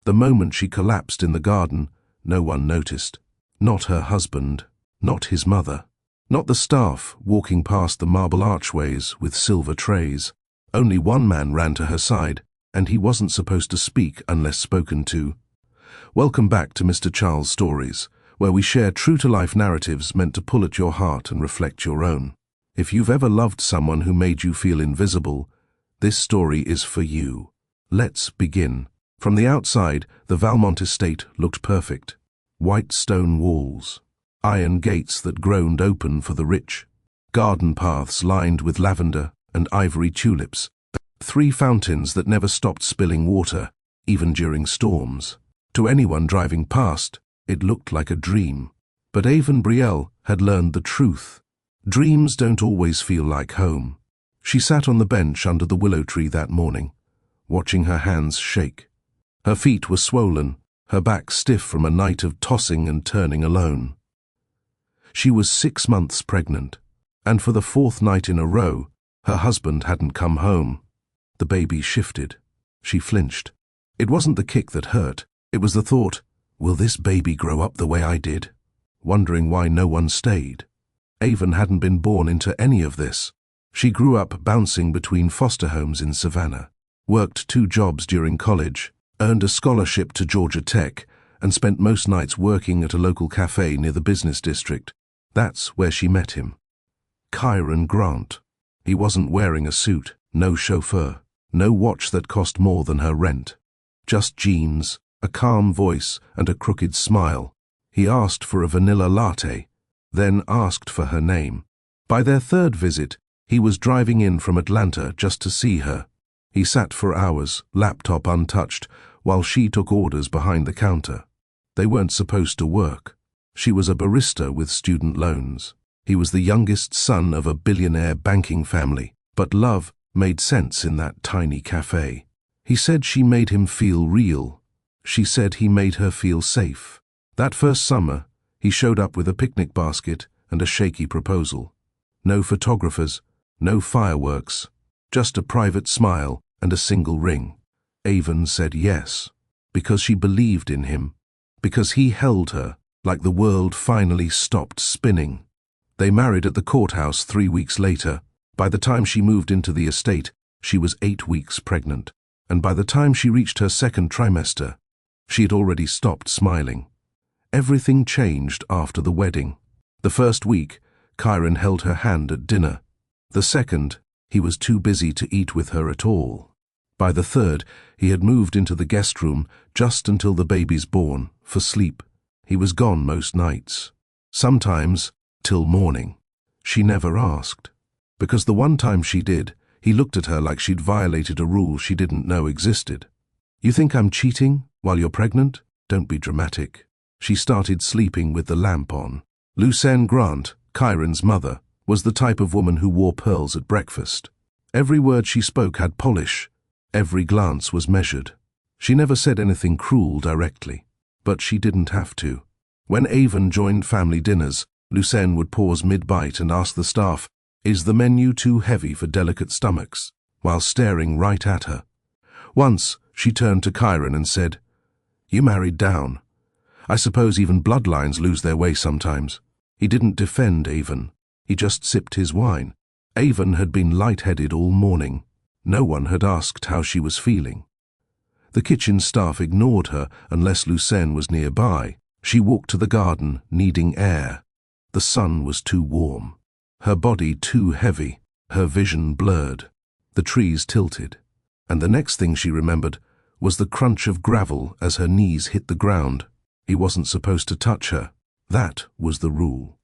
The moment she collapsed in the garden, no one noticed. Not her husband, not his mother, not the staff walking past the marble archways with silver trays. Only one man ran to her side, and he wasn't supposed to speak unless spoken to. Welcome back to Mr. Charles Stories, where we share true-to-life narratives meant to pull at your heart and reflect your own. If you've ever loved someone who made you feel invisible, this story is for you. Let's begin. From the outside, the Valmont estate looked perfect. White stone walls, iron gates that groaned open for the rich, garden paths lined with lavender and ivory tulips, 3 fountains that never stopped spilling water, even during storms. To anyone driving past, it looked like a dream. But Avon Brielle had learned the truth. Dreams don't always feel like home. She sat on the bench under the willow tree that morning, watching her hands shake. Her feet were swollen, her back stiff from a night of tossing and turning alone. She was 6 months pregnant, and for the 4th night in a row, her husband hadn't come home. The baby shifted. She flinched. It wasn't the kick that hurt, it was the thought, will this baby grow up the way I did? Wondering why no one stayed. Avon hadn't been born into any of this. She grew up bouncing between foster homes in Savannah, worked 2 jobs during college, earned a scholarship to Georgia Tech, and spent most nights working at a local cafe near the business district. That's where she met him. Kyron Grant. He wasn't wearing a suit, no chauffeur, no watch that cost more than her rent. Just jeans, a calm voice, and a crooked smile. He asked for a vanilla latte, then asked for her name. By their 3rd visit, he was driving in from Atlanta just to see her. He sat for hours, laptop untouched, while she took orders behind the counter. They weren't supposed to work. She was a barista with student loans. He was the youngest son of a billionaire banking family, but love made sense in that tiny cafe. He said she made him feel real. She said he made her feel safe. That first summer, he showed up with a picnic basket and a shaky proposal. No photographers, no fireworks, just a private smile and a single ring. Avon said yes, because she believed in him, because he held her like the world finally stopped spinning. They married at the courthouse 3 weeks later. By the time she moved into the estate, she was 8 weeks pregnant, and by the time she reached her 2nd trimester, she had already stopped smiling. Everything changed after the wedding. The 1st week, Kyron held her hand at dinner. The 2nd, he was too busy to eat with her at all. By the 3rd, he had moved into the guest room just until the baby's born, for sleep. He was gone most nights. Sometimes, till morning. She never asked. Because the one time she did, he looked at her like she'd violated a rule she didn't know existed. You think I'm cheating while you're pregnant? Don't be dramatic. She started sleeping with the lamp on. Lucerne Grant, Kyron's mother, was the type of woman who wore pearls at breakfast. Every word she spoke had polish. Every glance was measured. She never said anything cruel directly, but she didn't have to. When Avon joined family dinners, Lucerne would pause mid-bite and ask the staff, "Is the menu too heavy for delicate stomachs?" while staring right at her. Once, she turned to Kyron and said, "You married down. I suppose even bloodlines lose their way sometimes." He didn't defend Avon. He just sipped his wine. Avon had been lightheaded all morning. No one had asked how she was feeling. The kitchen staff ignored her unless Lucerne was nearby. She walked to the garden, needing air. The sun was too warm. Her body too heavy, her vision blurred. The trees tilted. And the next thing she remembered was the crunch of gravel as her knees hit the ground. He wasn't supposed to touch her. That was the rule.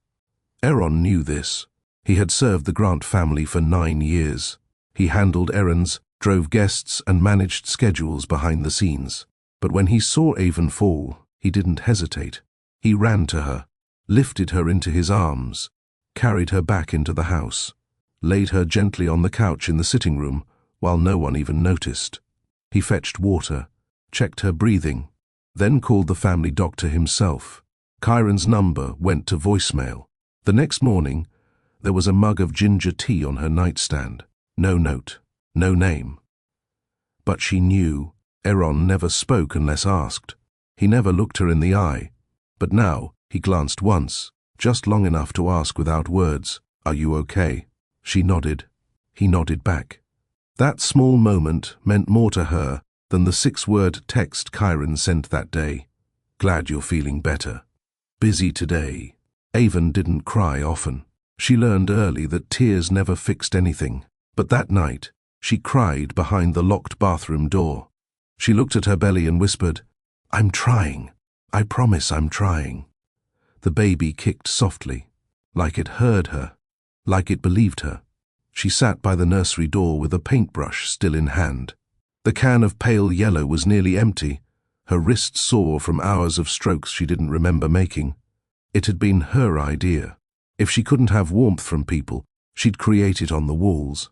Aaron knew this. He had served the Grant family for 9 years. He handled errands, drove guests, and managed schedules behind the scenes. But when he saw Avon fall, he didn't hesitate. He ran to her, lifted her into his arms, carried her back into the house, laid her gently on the couch in the sitting room while no one even noticed. He fetched water, checked her breathing, then called the family doctor himself. Kyron's number went to voicemail. The next morning, there was a mug of ginger tea on her nightstand. No note, no name. But she knew Aaron never spoke unless asked. He never looked her in the eye. But now, he glanced once, just long enough to ask without words, "Are you okay?" She nodded. He nodded back. That small moment meant more to her than the 6-word text Kyron sent that day. "Glad you're feeling better. Busy today." Avon didn't cry often. She learned early that tears never fixed anything. But that night, she cried behind the locked bathroom door. She looked at her belly and whispered, "I'm trying. I promise I'm trying." The baby kicked softly, like it heard her, like it believed her. She sat by the nursery door with a paintbrush still in hand. The can of pale yellow was nearly empty, her wrist sore from hours of strokes she didn't remember making. It had been her idea. If she couldn't have warmth from people, she'd create it on the walls.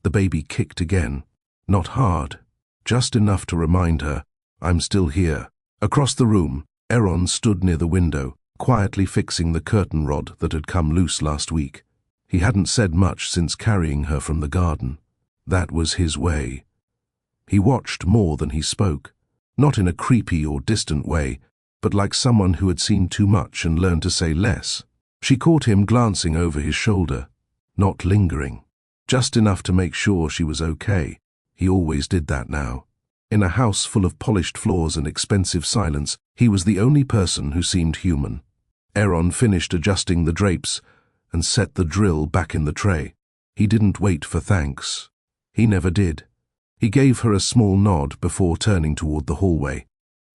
The baby kicked again. Not hard, just enough to remind her, "I'm still here." Across the room, Aaron stood near the window, quietly fixing the curtain rod that had come loose last week. He hadn't said much since carrying her from the garden. That was his way. He watched more than he spoke, not in a creepy or distant way, but like someone who had seen too much and learned to say less. She caught him glancing over his shoulder, not lingering, just enough to make sure she was okay. He always did that now. In a house full of polished floors and expensive silence, he was the only person who seemed human. Aaron finished adjusting the drapes and set the drill back in the tray. He didn't wait for thanks. He never did. He gave her a small nod before turning toward the hallway.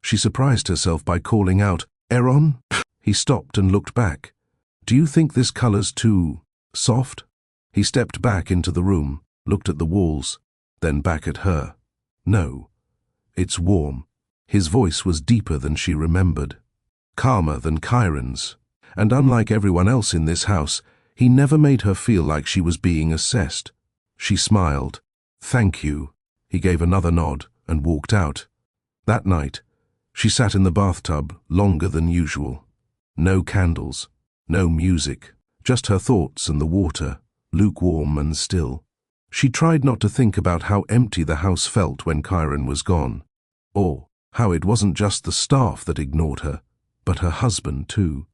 She surprised herself by calling out, "Aaron?" He stopped and looked back. "Do you think this color's too soft?" He stepped back into the room, looked at the walls, then back at her. "No, it's warm." His voice was deeper than she remembered, calmer than Kyron's, and unlike everyone else in this house, he never made her feel like she was being assessed. She smiled. "Thank you." He gave another nod and walked out. That night, she sat in the bathtub longer than usual. No candles, no music, just her thoughts and the water, lukewarm and still. She tried not to think about how empty the house felt when Kyron was gone, or how it wasn't just the staff that ignored her, but her husband too.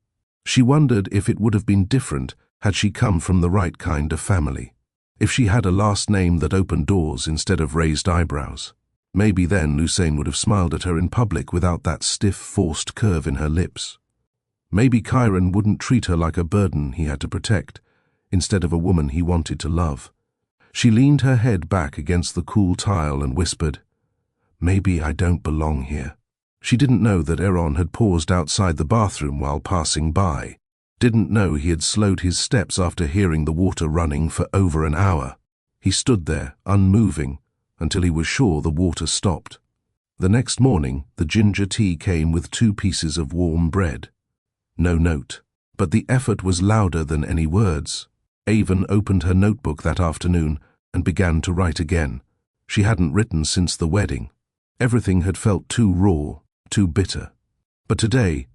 She wondered if it would have been different had she come from the right kind of family. If she had a last name that opened doors instead of raised eyebrows. Maybe then Lucien would have smiled at her in public without that stiff, forced curve in her lips. Maybe Kyron wouldn't treat her like a burden he had to protect, instead of a woman he wanted to love. She leaned her head back against the cool tile and whispered, "Maybe I don't belong here." She didn't know that Aaron had paused outside the bathroom while passing by. Didn't know he had slowed his steps after hearing the water running for over an hour. He stood there, unmoving, until he was sure the water stopped. The next morning, the ginger tea came with 2 pieces of warm bread. No note, but the effort was louder than any words. Avon opened her notebook that afternoon and began to write again. She hadn't written since the wedding. Everything had felt too raw, too bitter. But today,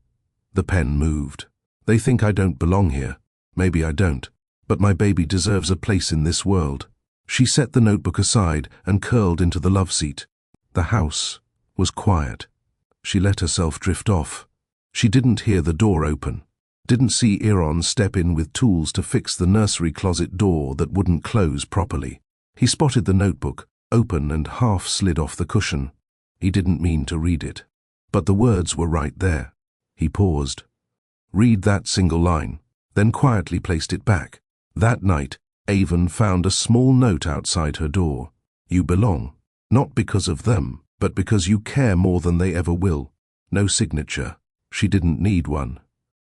the pen moved. "They think I don't belong here. Maybe I don't. But my baby deserves a place in this world." She set the notebook aside and curled into the love seat. The house was quiet. She let herself drift off. She didn't hear the door open. Didn't see Aaron step in with tools to fix the nursery closet door that wouldn't close properly. He spotted the notebook, open and half slid off the cushion. He didn't mean to read it. But the words were right there. He paused. Read that single line, then quietly placed it back. That night, Avon found a small note outside her door. "You belong, not because of them, but because you care more than they ever will." No signature. She didn't need one.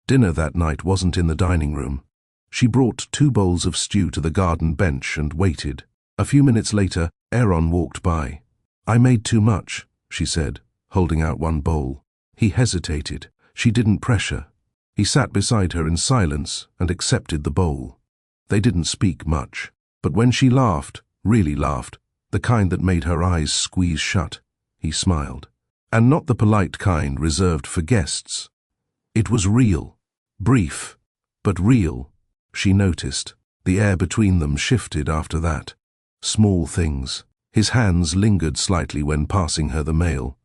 Dinner that night wasn't in the dining room. She brought 2 bowls of stew to the garden bench and waited. A few minutes later, Aaron walked by. "I made too much," she said, holding out one bowl. He hesitated. She didn't pressure. He sat beside her in silence and accepted the bowl. They didn't speak much, but when she laughed, really laughed, the kind that made her eyes squeeze shut, he smiled. And not the polite kind reserved for guests. It was real. Brief, but real. She noticed. The air between them shifted after that. Small things. His hands lingered slightly when passing her the mail.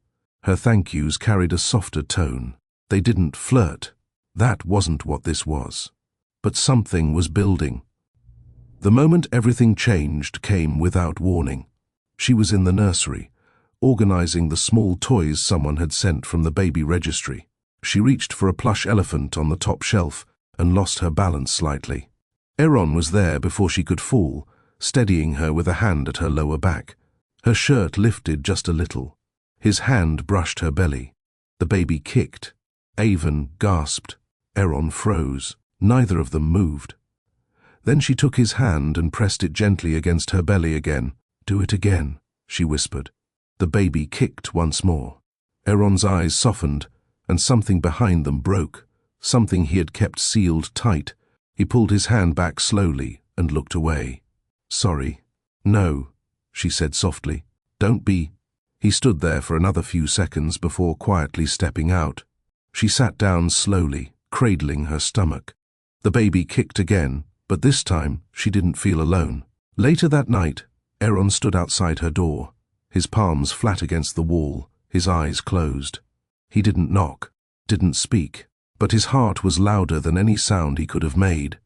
Her thank yous carried a softer tone. They didn't flirt. That wasn't what this was. But something was building. The moment everything changed came without warning. She was in the nursery, organizing the small toys someone had sent from the baby registry. She reached for a plush elephant on the top shelf and lost her balance slightly. Aaron was there before she could fall, steadying her with a hand at her lower back. Her shirt lifted just a little. His hand brushed her belly. The baby kicked. Avon gasped. Aaron froze. Neither of them moved. Then she took his hand and pressed it gently against her belly again. "Do it again," she whispered. The baby kicked once more. Aaron's eyes softened, and something behind them broke, something he had kept sealed tight. He pulled his hand back slowly and looked away. "Sorry." "No," she said softly. "Don't be." He stood there for another few seconds before quietly stepping out. She sat down slowly, cradling her stomach. The baby kicked again, but this time she didn't feel alone. Later that night, Aaron stood outside her door, his palms flat against the wall, his eyes closed. He didn't knock, didn't speak, but his heart was louder than any sound he could have made.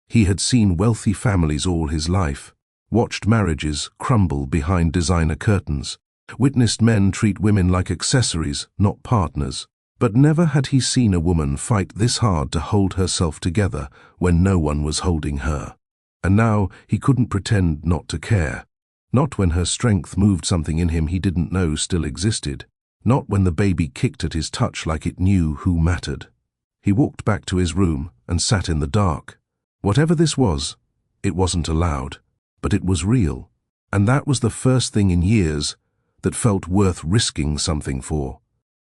He had seen wealthy families all his life, watched marriages crumble behind designer curtains, witnessed men treat women like accessories, not partners. But never had he seen a woman fight this hard to hold herself together when no one was holding her. And now he couldn't pretend not to care. Not when her strength moved something in him he didn't know still existed. Not when the baby kicked at his touch like it knew who mattered. He walked back to his room and sat in the dark. Whatever this was, it wasn't allowed, but it was real. And that was the first thing in years that felt worth risking something for.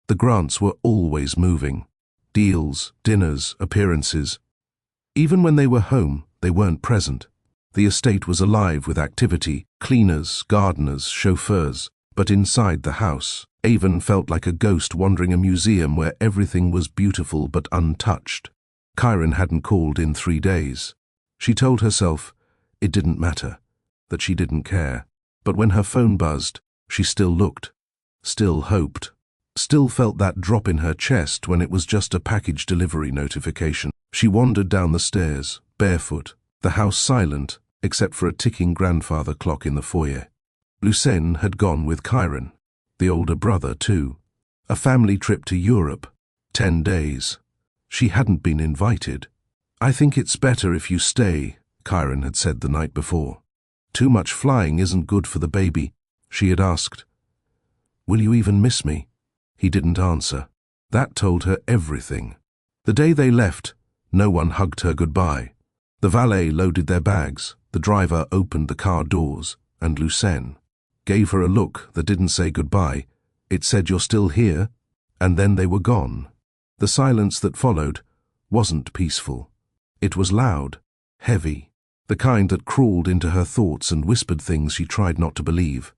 The Grants were always moving. Deals, dinners, appearances. Even when they were home, they weren't present. The estate was alive with activity, cleaners, gardeners, chauffeurs. But inside the house, Avon felt like a ghost wandering a museum where everything was beautiful but untouched. Kyron hadn't called in 3 days. She told herself it didn't matter, that she didn't care. But when her phone buzzed, she still looked, still hoped. Still felt that drop in her chest when it was just a package delivery notification. She wandered down the stairs, barefoot, the house silent, except for a ticking grandfather clock in the foyer. Lucien had gone with Kyron, the older brother too. A family trip to Europe, 10 days. She hadn't been invited. "I think it's better if you stay," Kyron had said the night before. "Too much flying isn't good for the baby," she had asked. "Will you even miss me?" He didn't answer. That told her everything. The day they left, no one hugged her goodbye. The valet loaded their bags, the driver opened the car doors, and Lucien gave her a look that didn't say goodbye. It said, "You're still here," and then they were gone. The silence that followed wasn't peaceful. It was loud, heavy, the kind that crawled into her thoughts and whispered things she tried not to believe.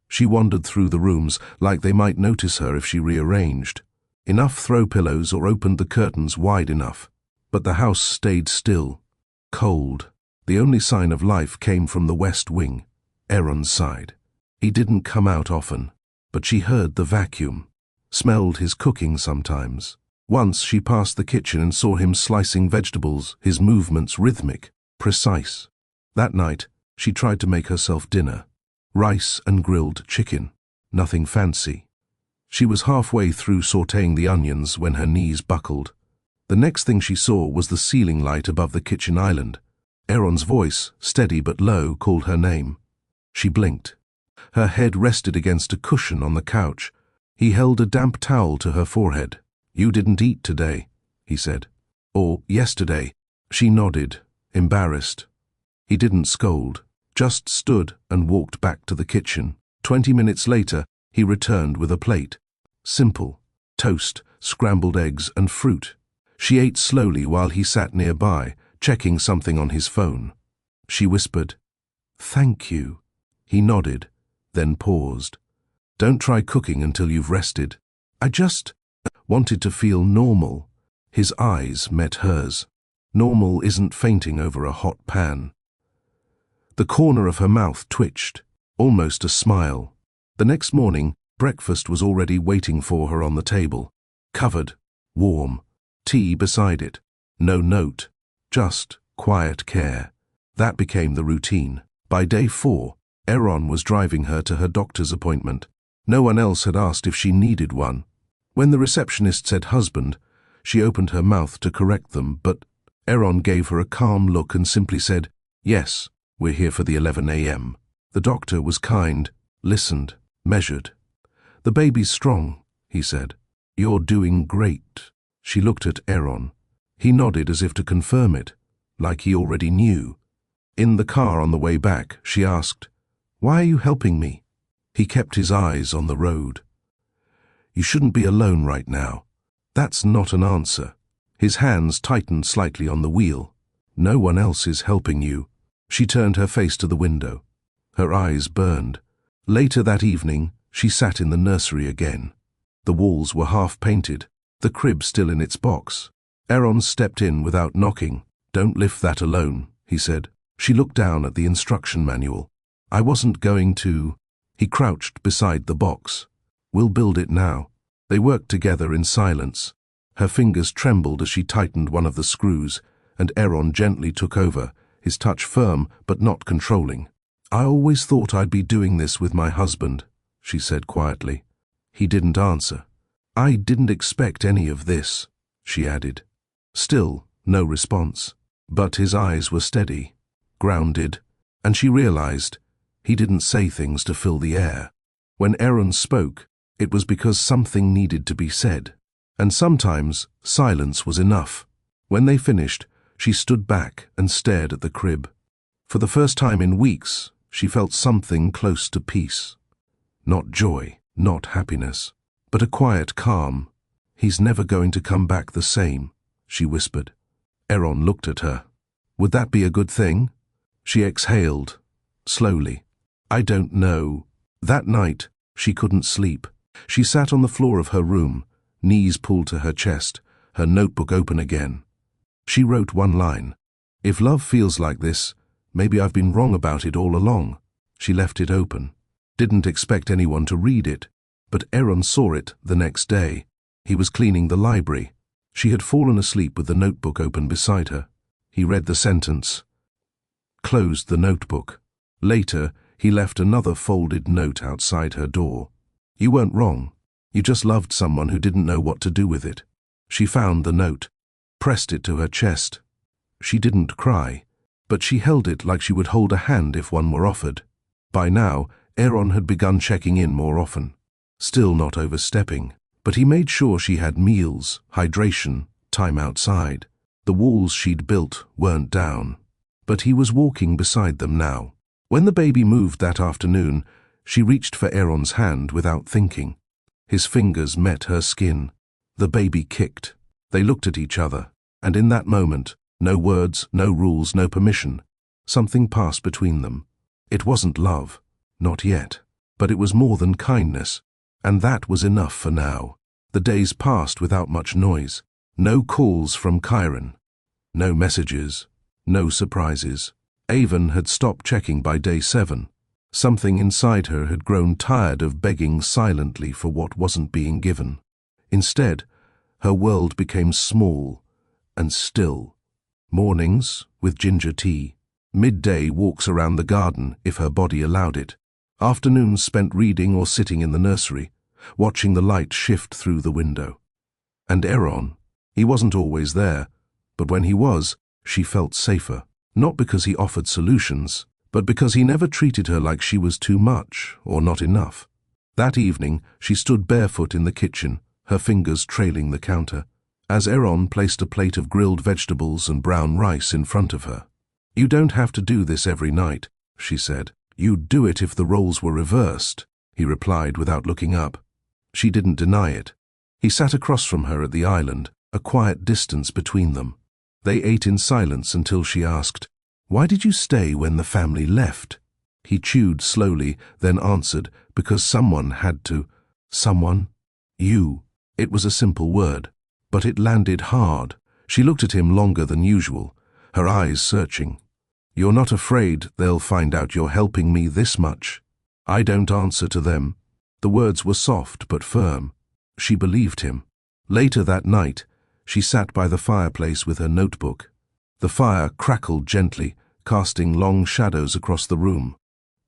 She wandered through the rooms like they might notice her if she rearranged. Enough throw pillows or opened the curtains wide enough. But the house stayed still, cold. The only sign of life came from the west wing, Aaron's side. He didn't come out often, but she heard the vacuum, smelled his cooking sometimes. Once she passed the kitchen and saw him slicing vegetables, his movements rhythmic, precise. That night, she tried to make herself dinner. Rice and grilled chicken, nothing fancy. She was halfway through sautéing the onions when her knees buckled. The next thing she saw was the ceiling light above the kitchen island. Aaron's voice, steady but low, called her name. She blinked. Her head rested against a cushion on the couch. He held a damp towel to her forehead. "You didn't eat today," he said. "Or yesterday." She nodded, embarrassed. He didn't scold, just stood and walked back to the kitchen. 20 minutes later, he returned with a plate. Simple. Toast, scrambled eggs, and fruit. She ate slowly while he sat nearby, checking something on his phone. She whispered, "Thank you." He nodded, then paused. "Don't try cooking until you've rested." "I just wanted to feel normal." His eyes met hers. Normal isn't fainting over a hot pan. The corner of her mouth twitched. almost a smile. The next morning, breakfast was already waiting for her on the table. Covered, warm, tea beside it. No note, just quiet care. That became the routine. By day 4, Aaron was driving her to her doctor's appointment. No one else had asked if she needed one. When the receptionist said husband, she opened her mouth to correct them, but Aaron gave her a calm look and simply said, "Yes, we're here for the 11 a.m. The doctor was kind, listened, measured. "The baby's strong," he said. "You're doing great." She looked at Aaron. He nodded as if to confirm it, like he already knew. In the car on the way back, she asked, "Why are you helping me?" He kept his eyes on the road. "You shouldn't be alone right now." That's not an answer. His hands tightened slightly on the wheel. "No one else is helping you." She turned her face to the window. Her eyes burned. Later that evening, she sat in the nursery again. The walls were half-painted, the crib still in its box. Aaron stepped in without knocking. "Don't lift that alone," he said. She looked down at the instruction manual. "I wasn't going to." He crouched beside the box. "We'll build it now." They worked together in silence. Her fingers trembled as she tightened one of the screws, and Aaron gently took over, his touch firm but not controlling. "I always thought I'd be doing this with my husband," she said quietly. He didn't answer. "I didn't expect any of this," she added. Still, no response. But his eyes were steady, grounded, and she realized he didn't say things to fill the air. When Aaron spoke, it was because something needed to be said. And sometimes silence was enough. When they finished, she stood back and stared at the crib. For the first time in weeks, she felt something close to peace. Not joy, not happiness, but a quiet calm. "He's never going to come back the same," she whispered. Aaron looked at her. "Would that be a good thing?" She exhaled, slowly. "I don't know." That night, she couldn't sleep. She sat on the floor of her room, knees pulled to her chest, her notebook open again. She wrote one line. "If love feels like this, maybe I've been wrong about it all along." She left it open. Didn't expect anyone to read it, but Aaron saw it the next day. He was cleaning the library. She had fallen asleep with the notebook open beside her. He read the sentence, closed the notebook. Later, he left another folded note outside her door. "You weren't wrong. You just loved someone who didn't know what to do with it." She found the note, pressed it to her chest. She didn't cry, but she held it like she would hold a hand if one were offered. By now, Aaron had begun checking in more often. Still not overstepping, but he made sure she had meals, hydration, time outside. The walls she'd built weren't down, but he was walking beside them now. When the baby moved that afternoon, she reached for Aaron's hand without thinking. His fingers met her skin. The baby kicked. They looked at each other, and in that moment, no words, no rules, no permission, something passed between them. It wasn't love, not yet, but it was more than kindness, and that was enough for now. The days passed without much noise. No calls from Kyron. No messages. No surprises. Avon had stopped checking by day 7. Something inside her had grown tired of begging silently for what wasn't being given. Instead, her world became small and still. Mornings with ginger tea. Midday walks around the garden if her body allowed it. Afternoons spent reading or sitting in the nursery, watching the light shift through the window. And Aaron, he wasn't always there, but when he was, she felt safer. Not because he offered solutions, but because he never treated her like she was too much or not enough. That evening, she stood barefoot in the kitchen, her fingers trailing the counter, as Aaron placed a plate of grilled vegetables and brown rice in front of her. "You don't have to do this every night," she said. "You'd do it if the roles were reversed," he replied without looking up. She didn't deny it. He sat across from her at the island, a quiet distance between them. They ate in silence until she asked, "Why did you stay when the family left?" He chewed slowly, then answered, "Because someone had to." "Someone?" "You." It was a simple word, but it landed hard. She looked at him longer than usual, her eyes searching. "You're not afraid they'll find out you're helping me this much?" I don't answer to them. The words were soft but firm. She believed him. Later that night, she sat by the fireplace with her notebook. The fire crackled gently, casting long shadows across the room.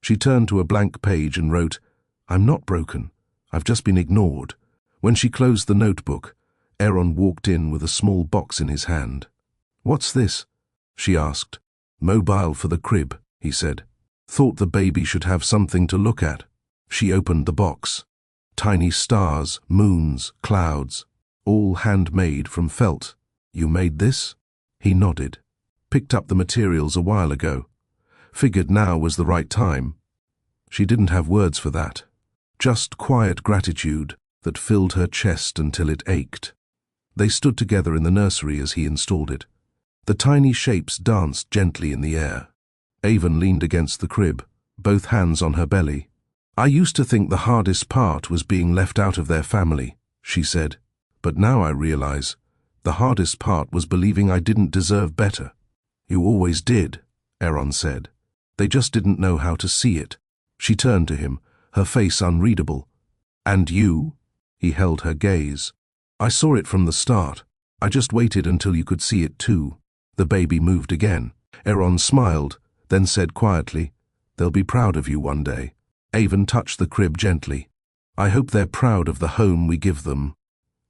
She turned to a blank page and wrote, "I'm not broken. I've just been ignored." When she closed the notebook, Aaron walked in with a small box in his hand. "What's this?" she asked. "Mobile for the crib," he said. "Thought the baby should have something to look at." She opened the box. Tiny stars, moons, clouds, all handmade from felt. "You made this?" He nodded. "Picked up the materials a while ago. Figured now was the right time." She didn't have words for that. Just quiet gratitude that filled her chest until it ached. They stood together in the nursery as he installed it. The tiny shapes danced gently in the air. Avon leaned against the crib, both hands on her belly. "I used to think the hardest part was being left out of their family," she said. "But now I realize the hardest part was believing I didn't deserve better." "You always did," Aaron said. "They just didn't know how to see it." She turned to him, her face unreadable. "And you?" He held her gaze. "I saw it from the start. I just waited until you could see it too." The baby moved again. Aaron smiled, then said quietly, "They'll be proud of you one day." Avon touched the crib gently. "I hope they're proud of the home we give them."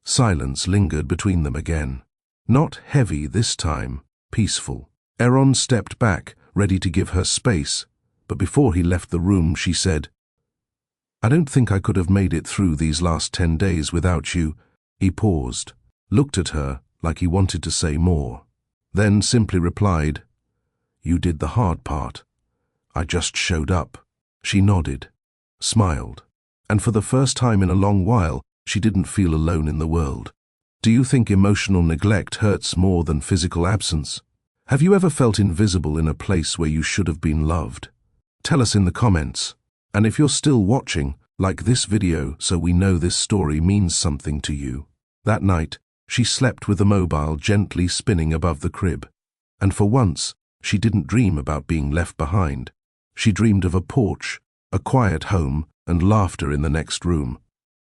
Silence lingered between them again. Not heavy this time, peaceful. Aaron stepped back, ready to give her space, but before he left the room she said, "I don't think I could have made it through these last 10 days without you." He paused, looked at her like he wanted to say more, then simply replied, "You did the hard part. I just showed up." She nodded, smiled, and for the first time in a long while, she didn't feel alone in the world. Do you think emotional neglect hurts more than physical absence? Have you ever felt invisible in a place where you should have been loved? Tell us in the comments. And if you're still watching, like this video so we know this story means something to you. That night, she slept with the mobile gently spinning above the crib. And for once, she didn't dream about being left behind. She dreamed of a porch, a quiet home, and laughter in the next room.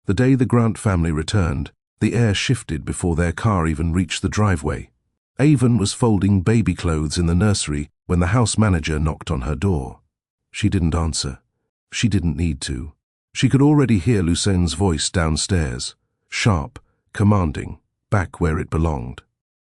The day the Grant family returned, the air shifted before their car even reached the driveway. Avon was folding baby clothes in the nursery when the house manager knocked on her door. She didn't answer. She didn't need to. She could already hear Lucien's voice downstairs, sharp, commanding, back where it belonged.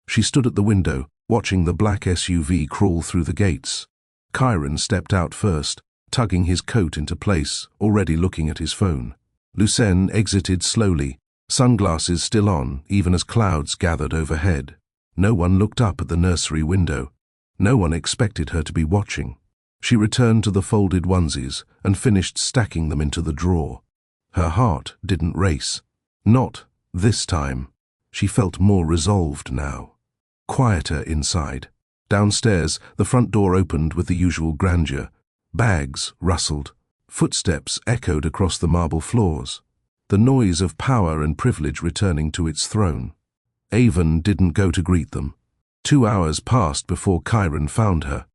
She stood at the window, watching the black SUV crawl through the gates. Kyron stepped out first, tugging his coat into place, already looking at his phone. Lucien exited slowly, sunglasses still on, even as clouds gathered overhead. No one looked up at the nursery window. No one expected her to be watching. She returned to the folded onesies and finished stacking them into the drawer. Her heart didn't race. Not this time. She felt more resolved now. Quieter inside. Downstairs, the front door opened with the usual grandeur. Bags rustled. Footsteps echoed across the marble floors. The noise of power and privilege returning to its throne. Avon didn't go to greet them. 2 hours passed before Kyron found her.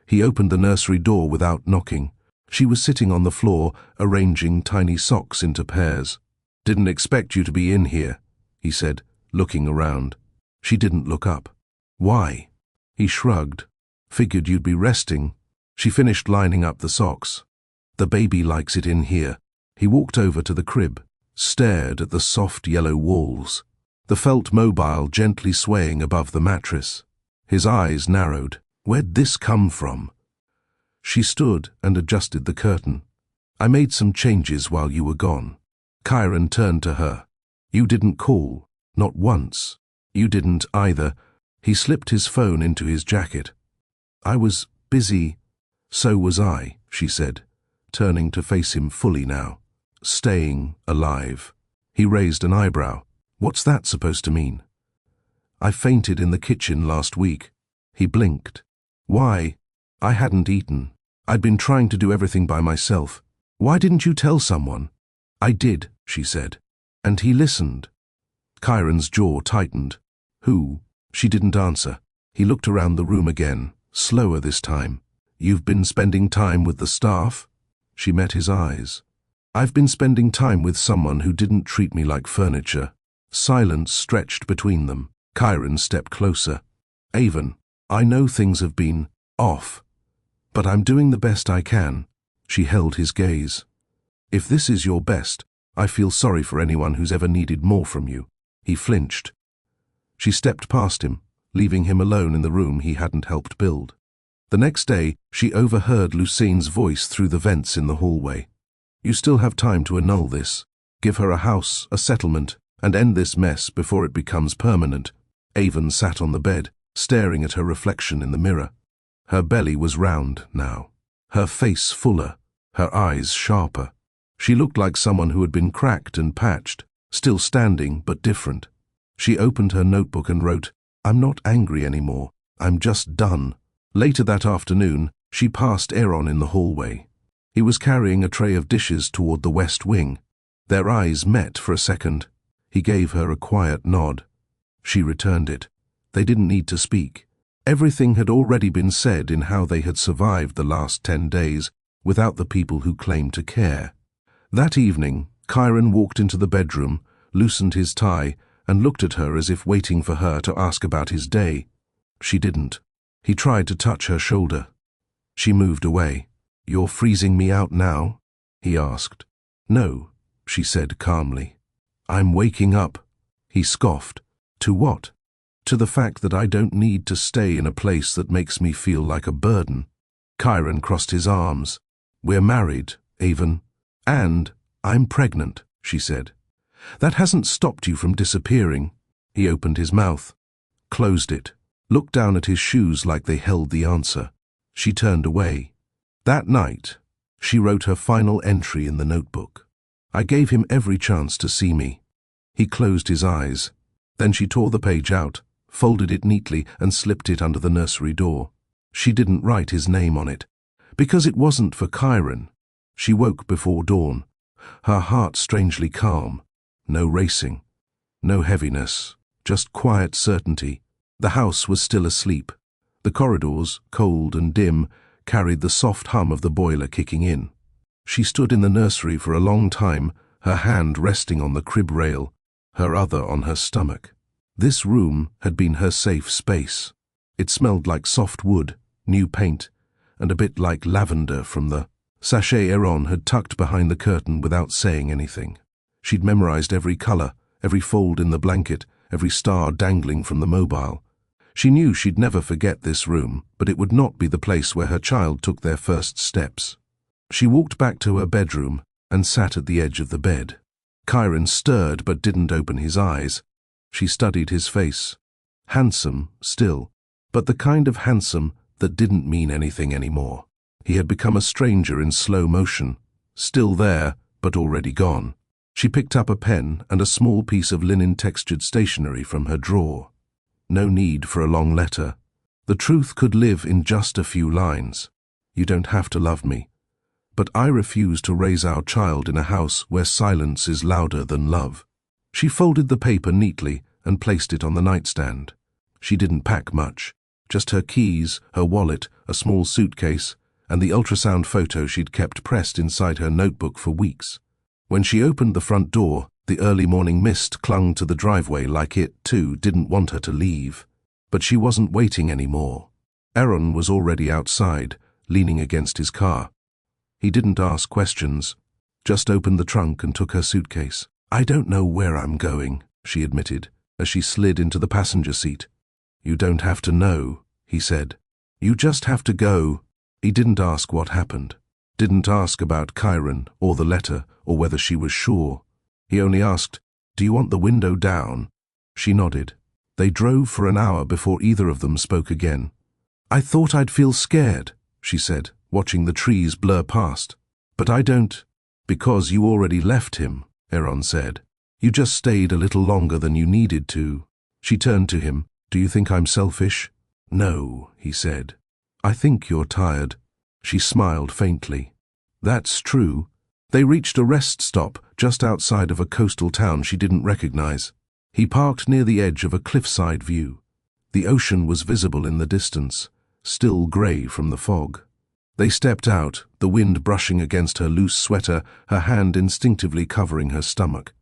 He opened the nursery door without knocking. She was sitting on the floor, arranging tiny socks into pairs. "Didn't expect you to be in here," he said, looking around. She didn't look up. "Why?" He shrugged. "Figured you'd be resting." She finished lining up the socks. "The baby likes it in here." He walked over to the crib, stared at the soft yellow walls, the felt mobile gently swaying above the mattress. His eyes narrowed. "Where'd this come from?" She stood and adjusted the curtain. "I made some changes while you were gone." Kyron turned to her. "You didn't call, not once." "You didn't either." He slipped his phone into his jacket. "I was busy." "So was I," she said, turning to face him fully now. "Staying alive." He raised an eyebrow. "What's that supposed to mean?" "I fainted in the kitchen last week." He blinked. "Why?" "I hadn't eaten. I'd been trying to do everything by myself." "Why didn't you tell someone?" "I did," she said. "And he listened." Kyron's jaw tightened. "Who?" She didn't answer. He looked around the room again, slower this time. "You've been spending time with the staff?" She met his eyes. I've been spending time with someone who didn't treat me like furniture. Silence stretched between them. Chiron stepped closer. Avon, I know things have been off, but I'm doing the best I can. She held his gaze. If this is your best, I feel sorry for anyone who's ever needed more from you. He flinched. She stepped past him, leaving him alone in the room he hadn't helped build. The next day, she overheard Lucine's voice through the vents in the hallway. You still have time to annul this. Give her a house, a settlement, and end this mess before it becomes permanent. Avon sat on the bed, staring at her reflection in the mirror. Her belly was round now, her face fuller, her eyes sharper. She looked like someone who had been cracked and patched, still standing but different. She opened her notebook and wrote, I'm not angry anymore, I'm just done. Later that afternoon, she passed Aaron in the hallway. He was carrying a tray of dishes toward the west wing. Their eyes met for a second. He gave her a quiet nod. She returned it. They didn't need to speak. Everything had already been said in how they had survived the last 10 days without the people who claimed to care. That evening, Chiron walked into the bedroom, loosened his tie, and looked at her as if waiting for her to ask about his day. She didn't. He tried to touch her shoulder. She moved away. You're freezing me out now? He asked. No, she said calmly. I'm waking up. He scoffed. To what? To the fact that I don't need to stay in a place that makes me feel like a burden. Chiron crossed his arms. We're married, Avon. And I'm pregnant, she said. That hasn't stopped you from disappearing. He opened his mouth, closed it, looked down at his shoes like they held the answer. She turned away. That night, she wrote her final entry in the notebook. I gave him every chance to see me. He closed his eyes. Then she tore the page out, folded it neatly, and slipped it under the nursery door. She didn't write his name on it, because it wasn't for Chiron. She woke before dawn, her heart strangely calm. No racing, no heaviness, just quiet certainty. The house was still asleep. The corridors, cold and dim, carried the soft hum of the boiler kicking in. She stood in the nursery for a long time, her hand resting on the crib rail, her other on her stomach. This room had been her safe space. It smelled like soft wood, new paint, and a bit like lavender from the sachet Aaron had tucked behind the curtain without saying anything. She'd memorized every color, every fold in the blanket, every star dangling from the mobile. She knew she'd never forget this room, but it would not be the place where her child took their first steps. She walked back to her bedroom and sat at the edge of the bed. Chiron stirred but didn't open his eyes. She studied his face. Handsome, still, but the kind of handsome that didn't mean anything anymore. He had become a stranger in slow motion, still there, but already gone. She picked up a pen and a small piece of linen-textured stationery from her drawer. No need for a long letter. The truth could live in just a few lines. You don't have to love me, but I refuse to raise our child in a house where silence is louder than love. She folded the paper neatly and placed it on the nightstand. She didn't pack much, just her keys, her wallet, a small suitcase, and the ultrasound photo she'd kept pressed inside her notebook for weeks. When she opened the front door, the early morning mist clung to the driveway like it, too, didn't want her to leave. But she wasn't waiting anymore. Aaron was already outside, leaning against his car. He didn't ask questions, just opened the trunk and took her suitcase. I don't know where I'm going, she admitted, as she slid into the passenger seat. You don't have to know, he said. You just have to go. He didn't ask what happened. Didn't ask about Chiron or the letter or whether she was sure. He only asked, do you want the window down? She nodded. They drove for an hour before either of them spoke again. I thought I'd feel scared, she said, watching the trees blur past. But I don't. Because you already left him, Aaron said. You just stayed a little longer than you needed to. She turned to him. Do you think I'm selfish? No, he said. I think you're tired. She smiled faintly. That's true. They reached a rest stop just outside of a coastal town she didn't recognize. He parked near the edge of a cliffside view. The ocean was visible in the distance, still gray from the fog. They stepped out, the wind brushing against her loose sweater, her hand instinctively covering her stomach.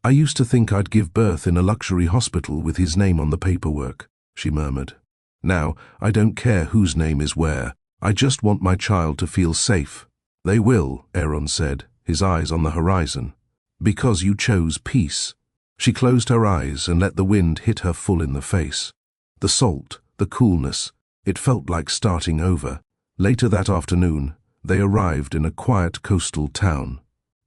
"I used to think I'd give birth in a luxury hospital with his name on the paperwork," she murmured. "Now, I don't care whose name is where. I just want my child to feel safe." "They will," Aaron said, his eyes on the horizon. "Because you chose peace." She closed her eyes and let the wind hit her full in the face. The salt, the coolness, it felt like starting over. Later that afternoon, they arrived in a quiet coastal town.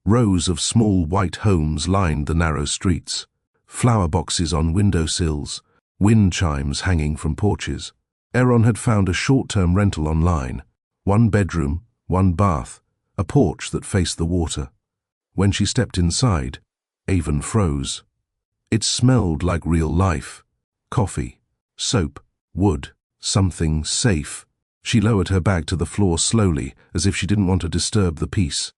Rows of small white homes lined the narrow streets, flower boxes on windowsills, wind chimes hanging from porches. Aaron had found a short-term rental online, 1 bedroom, 1 bath, a porch that faced the water. When she stepped inside, Avon froze. It smelled like real life. Coffee, soap, wood, something safe. She lowered her bag to the floor slowly, as if she didn't want to disturb the peace.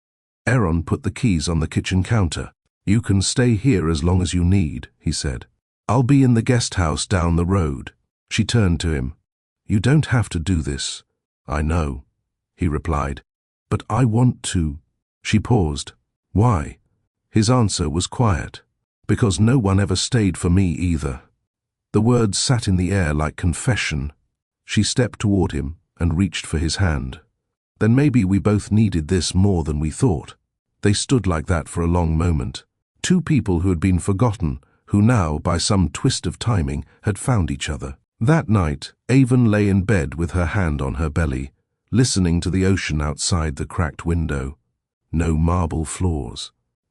Aaron put the keys on the kitchen counter. "You can stay here as long as you need," he said. "I'll be in the guest house down the road." She turned to him. "You don't have to do this." "I know," he replied. "But I want to." She paused. "Why?" His answer was quiet. "Because no one ever stayed for me either." The words sat in the air like confession. She stepped toward him and reached for his hand. "Then maybe we both needed this more than we thought." They stood like that for a long moment. Two people who had been forgotten, who now, by some twist of timing, had found each other. That night, Avon lay in bed with her hand on her belly, listening to the ocean outside the cracked window. No marble floors,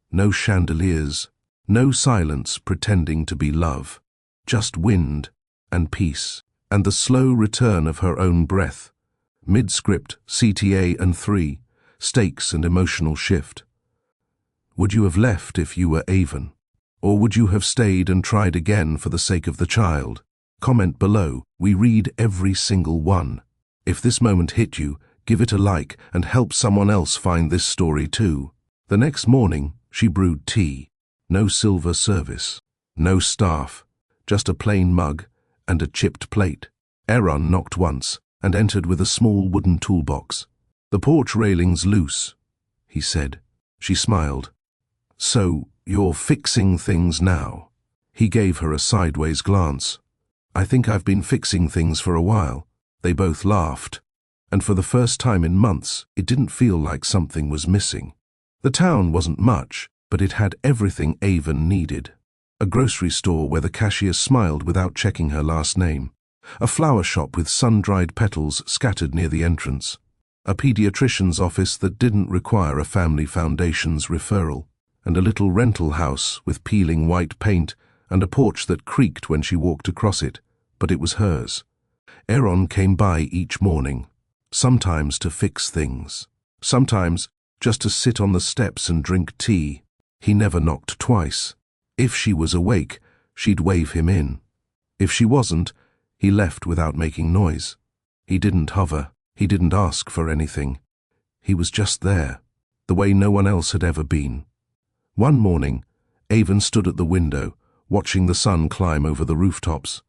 no chandeliers, no silence pretending to be love. Just wind and peace, and the slow return of her own breath. Mid-script, CTA and 3, stakes and emotional shift. Would you have left if you were Avon? Or would you have stayed and tried again for the sake of the child? Comment below. We read every single one. If this moment hit you, give it a like and help someone else find this story too. The next morning, she brewed tea. No silver service. No staff. Just a plain mug and a chipped plate. Aaron knocked once and entered with a small wooden toolbox. "The porch railing's loose," he said. She smiled. "So, you're fixing things now?" He gave her a sideways glance. "I think I've been fixing things for a while." They both laughed, and for the first time in months, it didn't feel like something was missing. The town wasn't much, but it had everything Avon needed. A grocery store where the cashier smiled without checking her last name. A flower shop with sun-dried petals scattered near the entrance. A pediatrician's office that didn't require a family foundation's referral. And a little rental house with peeling white paint and a porch that creaked when she walked across it, but it was hers. Aaron came by each morning, sometimes to fix things, sometimes just to sit on the steps and drink tea. He never knocked twice. If she was awake, she'd wave him in. If she wasn't, he left without making noise. He didn't hover. He didn't ask for anything. He was just there, the way no one else had ever been. One morning, Avon stood at the window, watching the sun climb over the rooftops.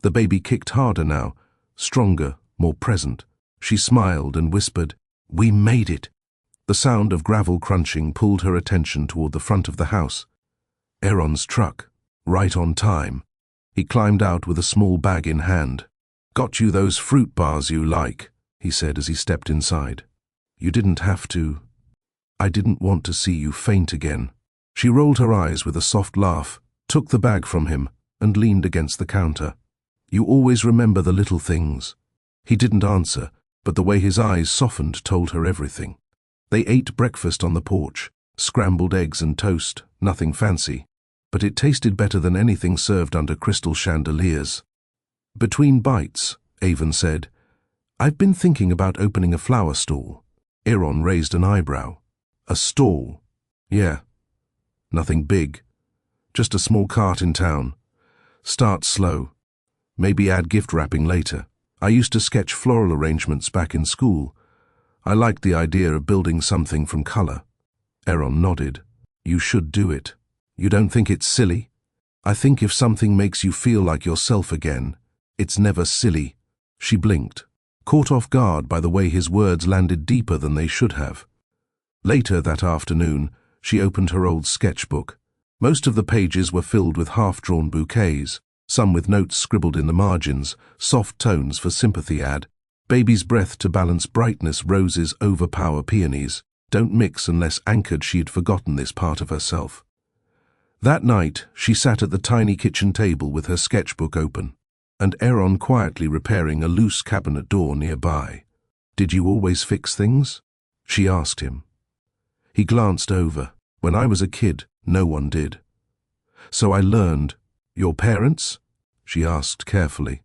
The baby kicked harder now, stronger, more present. She smiled and whispered, "We made it." The sound of gravel crunching pulled her attention toward the front of the house. Aaron's truck, right on time. He climbed out with a small bag in hand. "Got you those fruit bars you like," he said as he stepped inside. "You didn't have to. I didn't want to see you faint again." She rolled her eyes with a soft laugh, took the bag from him, and leaned against the counter. "You always remember the little things." He didn't answer, but the way his eyes softened told her everything. They ate breakfast on the porch, scrambled eggs and toast, nothing fancy, but it tasted better than anything served under crystal chandeliers. Between bites, Avon said, "I've been thinking about opening a flower stall." Aaron raised an eyebrow. "A stall?" "Yeah. Nothing big. Just a small cart in town. Start slow. Maybe add gift wrapping later. I used to sketch floral arrangements back in school. I liked the idea of building something from color." Aaron nodded. "You should do it. You don't think it's silly?" "I think if something makes you feel like yourself again, it's never silly." She blinked. caught off guard by the way his words landed deeper than they should have. Later that afternoon, she opened her old sketchbook. Most of the pages were filled with half-drawn bouquets, some with notes scribbled in the margins, soft tones for sympathy add, baby's breath to balance brightness, roses overpower peonies, don't mix unless anchored. She had forgotten this part of herself. That night, she sat at the tiny kitchen table with her sketchbook open, and Aaron quietly repairing a loose cabinet door nearby. "Did you always fix things?" she asked him. He glanced over. "When I was a kid, no one did." "So I learned." "Your parents?" she asked carefully.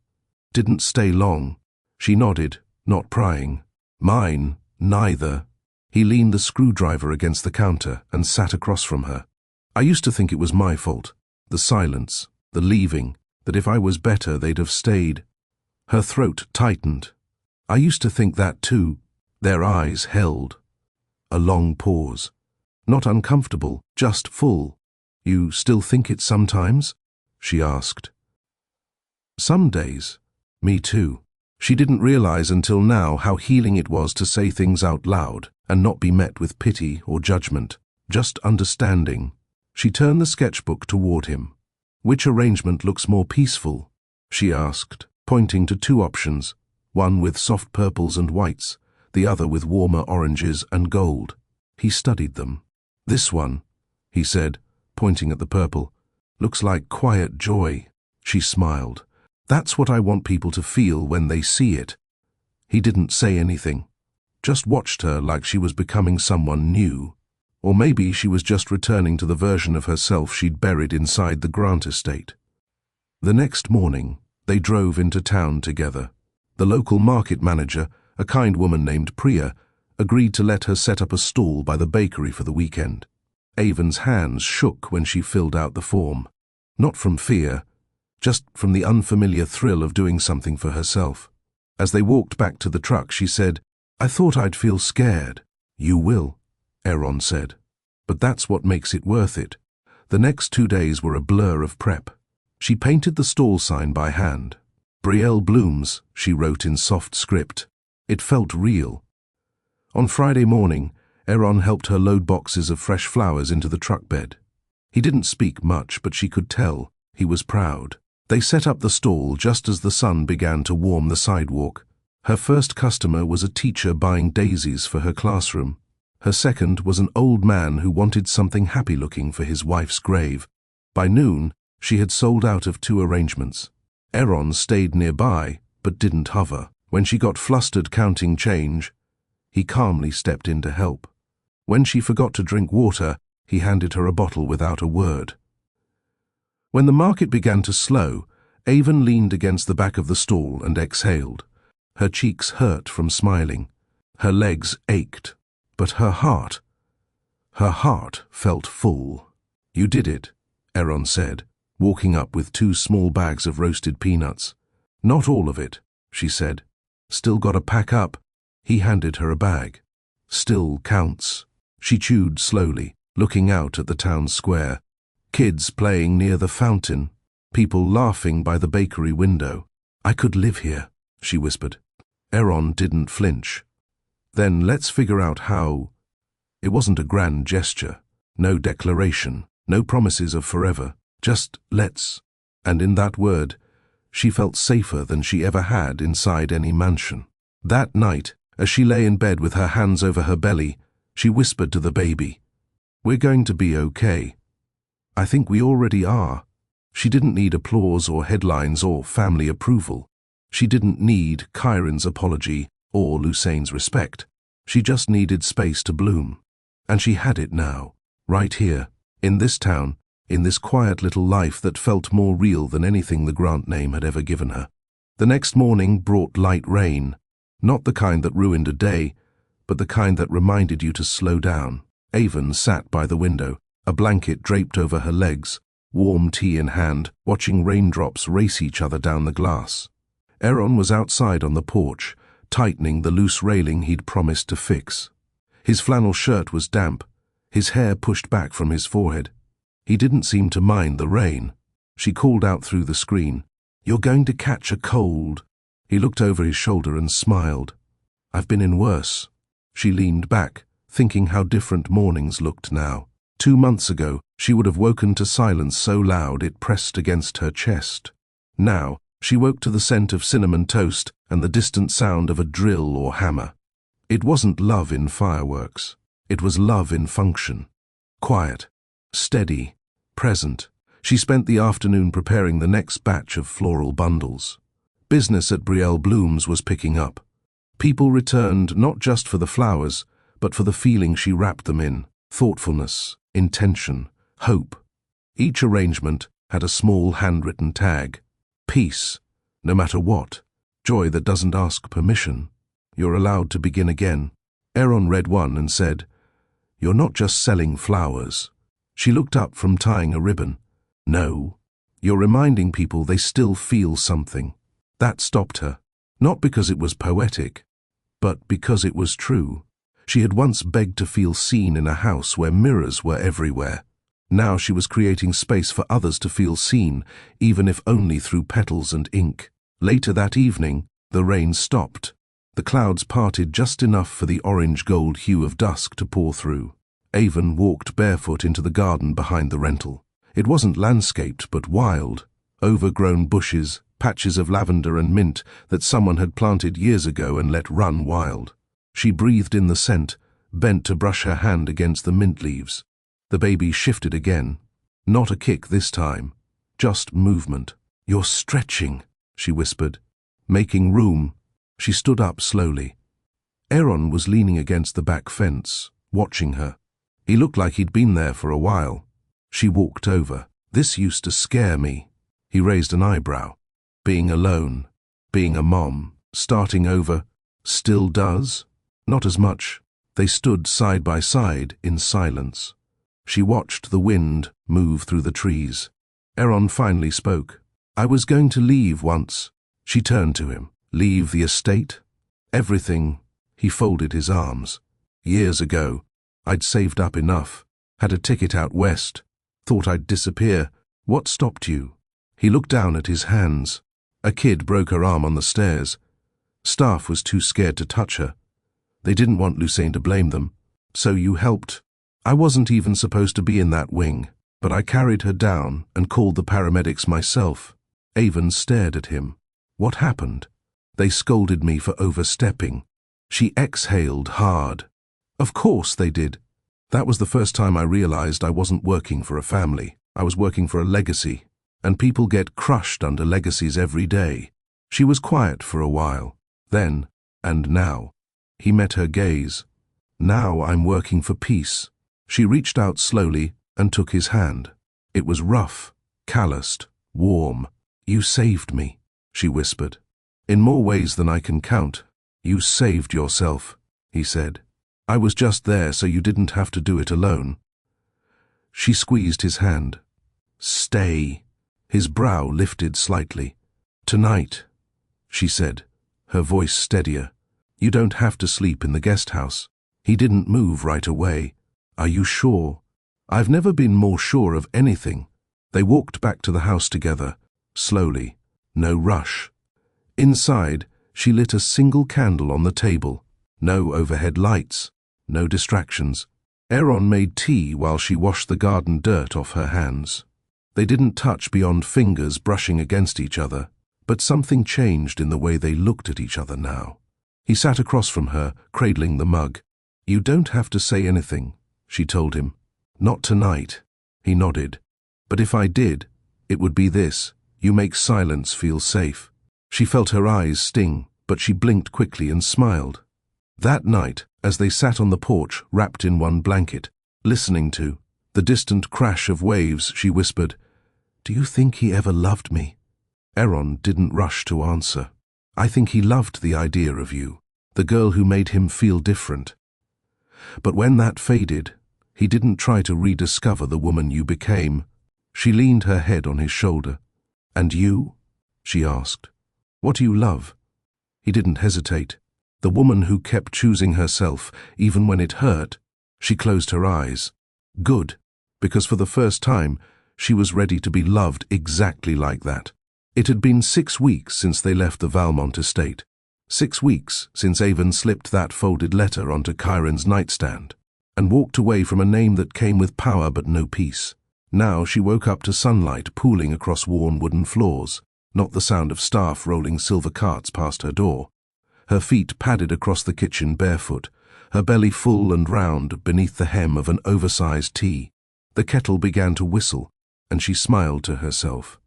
"Didn't stay long." She nodded, not prying. "Mine, neither." He leaned the screwdriver against the counter and sat across from her. "I used to think it was my fault. The silence, the leaving, that if I was better they'd have stayed." Her throat tightened. "I used to think that too." Their eyes held. A long pause. Not uncomfortable, just full. "You still think it sometimes?" she asked. "Some days." "Me too." She didn't realize until now how healing it was to say things out loud and not be met with pity or judgment, just understanding. She turned the sketchbook toward him. "Which arrangement looks more peaceful?" she asked, pointing to two options, one with soft purples and whites, the other with warmer oranges and gold. He studied them. "This one," he said, pointing at the purple, "looks like quiet joy." She smiled. "That's what I want people to feel when they see it." He didn't say anything, just watched her like she was becoming someone new. Or maybe she was just returning to the version of herself she'd buried inside the Grant estate. The next morning, they drove into town together. The local market manager, a kind woman named Priya, agreed to let her set up a stall by the bakery for the weekend. Avon's hands shook when she filled out the form. Not from fear, just from the unfamiliar thrill of doing something for herself. As they walked back to the truck, she said, "I thought I'd feel scared." "You will," Aaron said. "But that's what makes it worth it." The next 2 days were a blur of prep. She painted the stall sign by hand. "Brielle Blooms," she wrote in soft script. It felt real. On Friday morning, Aaron helped her load boxes of fresh flowers into the truck bed. He didn't speak much, but she could tell he was proud. They set up the stall just as the sun began to warm the sidewalk. Her first customer was a teacher buying daisies for her classroom. Her second was an old man who wanted something happy-looking for his wife's grave. By noon, she had sold out of 2 arrangements. Aaron stayed nearby, but didn't hover. When she got flustered counting change, he calmly stepped in to help. When she forgot to drink water, he handed her a bottle without a word. When the market began to slow, Avon leaned against the back of the stall and exhaled. Her cheeks hurt from smiling. Her legs ached. But her heart felt full. "You did it," Aaron said, walking up with 2 small bags of roasted peanuts. "Not all of it," she said. "Still gotta pack up." He handed her a bag. "Still counts." She chewed slowly, looking out at the town square. Kids playing near the fountain, people laughing by the bakery window. "I could live here," she whispered. Aaron didn't flinch. "Then let's figure out how." It wasn't a grand gesture, no declaration, no promises of forever, just let's. And in that word, she felt safer than she ever had inside any mansion. That night, as she lay in bed with her hands over her belly, she whispered to the baby, "We're going to be okay. I think we already are." She didn't need applause or headlines or family approval. She didn't need Kyron's apology or Lusane's respect. She just needed space to bloom. And she had it now, right here, in this town, in this quiet little life that felt more real than anything the Grant name had ever given her. The next morning brought light rain, not the kind that ruined a day, but the kind that reminded you to slow down. Avon sat by the window, a blanket draped over her legs, warm tea in hand, watching raindrops race each other down the glass. Aaron was outside on the porch, tightening the loose railing he'd promised to fix. His flannel shirt was damp, his hair pushed back from his forehead. He didn't seem to mind the rain. She called out through the screen, "You're going to catch a cold." He looked over his shoulder and smiled. I've been in worse. She leaned back, thinking how different mornings looked now. 2 months ago, she would have woken to silence so loud it pressed against her chest. Now, she woke to the scent of cinnamon toast and the distant sound of a drill or hammer. It wasn't love in fireworks. It was love in function. Quiet, steady, present. She spent the afternoon preparing the next batch of floral bundles. Business at Brielle Blooms was picking up. People returned not just for the flowers, but for the feeling she wrapped them in: thoughtfulness, intention, hope. Each arrangement had a small handwritten tag. Peace, no matter what. Joy that doesn't ask permission. You're allowed to begin again. Aaron read one and said, "You're not just selling flowers." She looked up from tying a ribbon. "No, you're reminding people they still feel something." That stopped her, not because it was poetic, but because it was true. She had once begged to feel seen in a house where mirrors were everywhere. Now she was creating space for others to feel seen, even if only through petals and ink. Later that evening, the rain stopped. The clouds parted just enough for the orange-gold hue of dusk to pour through. Avon walked barefoot into the garden behind the rental. It wasn't landscaped, but wild. Overgrown bushes, patches of lavender and mint that someone had planted years ago and let run wild. She breathed in the scent, bent to brush her hand against the mint leaves. The baby shifted again. Not a kick this time, just movement. "You're stretching," she whispered. Making room, she stood up slowly. Aaron was leaning against the back fence, watching her. He looked like he'd been there for a while. She walked over. "This used to scare me." He raised an eyebrow. "Being alone, being a mom, starting over, still does?" "Not as much." They stood side by side in silence. She watched the wind move through the trees. Aaron finally spoke. "I was going to leave once." She turned to him. "Leave the estate?" "Everything." He folded his arms. "Years ago, I'd saved up enough, had a ticket out west, thought I'd disappear. What stopped you?" He looked down at his hands. A kid broke her arm on the stairs. Staff was too scared to touch her. They didn't want Lucien to blame them. "So you helped?" "I wasn't even supposed to be in that wing, but I carried her down and called the paramedics myself." Avon stared at him. "What happened?" "They scolded me for overstepping." She exhaled hard. "Of course they did." "That was the first time I realized I wasn't working for a family. I was working for a legacy. And people get crushed under legacies every day." She was quiet for a while. Then, and now. He met her gaze. "Now I'm working for peace." She reached out slowly and took his hand. It was rough, calloused, warm. "You saved me," she whispered. "In more ways than I can count." "You saved yourself," he said. "I was just there so you didn't have to do it alone." She squeezed his hand. "Stay." His brow lifted slightly. "Tonight," she said, her voice steadier. "You don't have to sleep in the guest house." He didn't move right away. "Are you sure?" "I've never been more sure of anything." They walked back to the house together, slowly, no rush. Inside, she lit a single candle on the table. No overhead lights, no distractions. Aaron made tea while she washed the garden dirt off her hands. They didn't touch beyond fingers brushing against each other, but something changed in the way they looked at each other now. He sat across from her, cradling the mug. "You don't have to say anything," she told him. "Not tonight." He nodded. "But if I did, it would be this. You make silence feel safe." She felt her eyes sting, but she blinked quickly and smiled. That night, as they sat on the porch wrapped in one blanket, listening to the distant crash of waves, she whispered, "Do you think he ever loved me?" Aaron didn't rush to answer. "I think he loved the idea of you, the girl who made him feel different. But when that faded, he didn't try to rediscover the woman you became." She leaned her head on his shoulder. "And you?" she asked. "What do you love?" He didn't hesitate. The woman who kept choosing herself, even when it hurt. She closed her eyes. Good, because for the first time, she was ready to be loved exactly like that. It had been 6 weeks since they left the Valmont estate. 6 weeks since Avon slipped that folded letter onto Chiron's nightstand and walked away from a name that came with power but no peace. Now she woke up to sunlight pooling across worn wooden floors, not the sound of staff rolling silver carts past her door. Her feet padded across the kitchen barefoot, her belly full and round beneath the hem of an oversized tea. The kettle began to whistle, and she smiled to herself.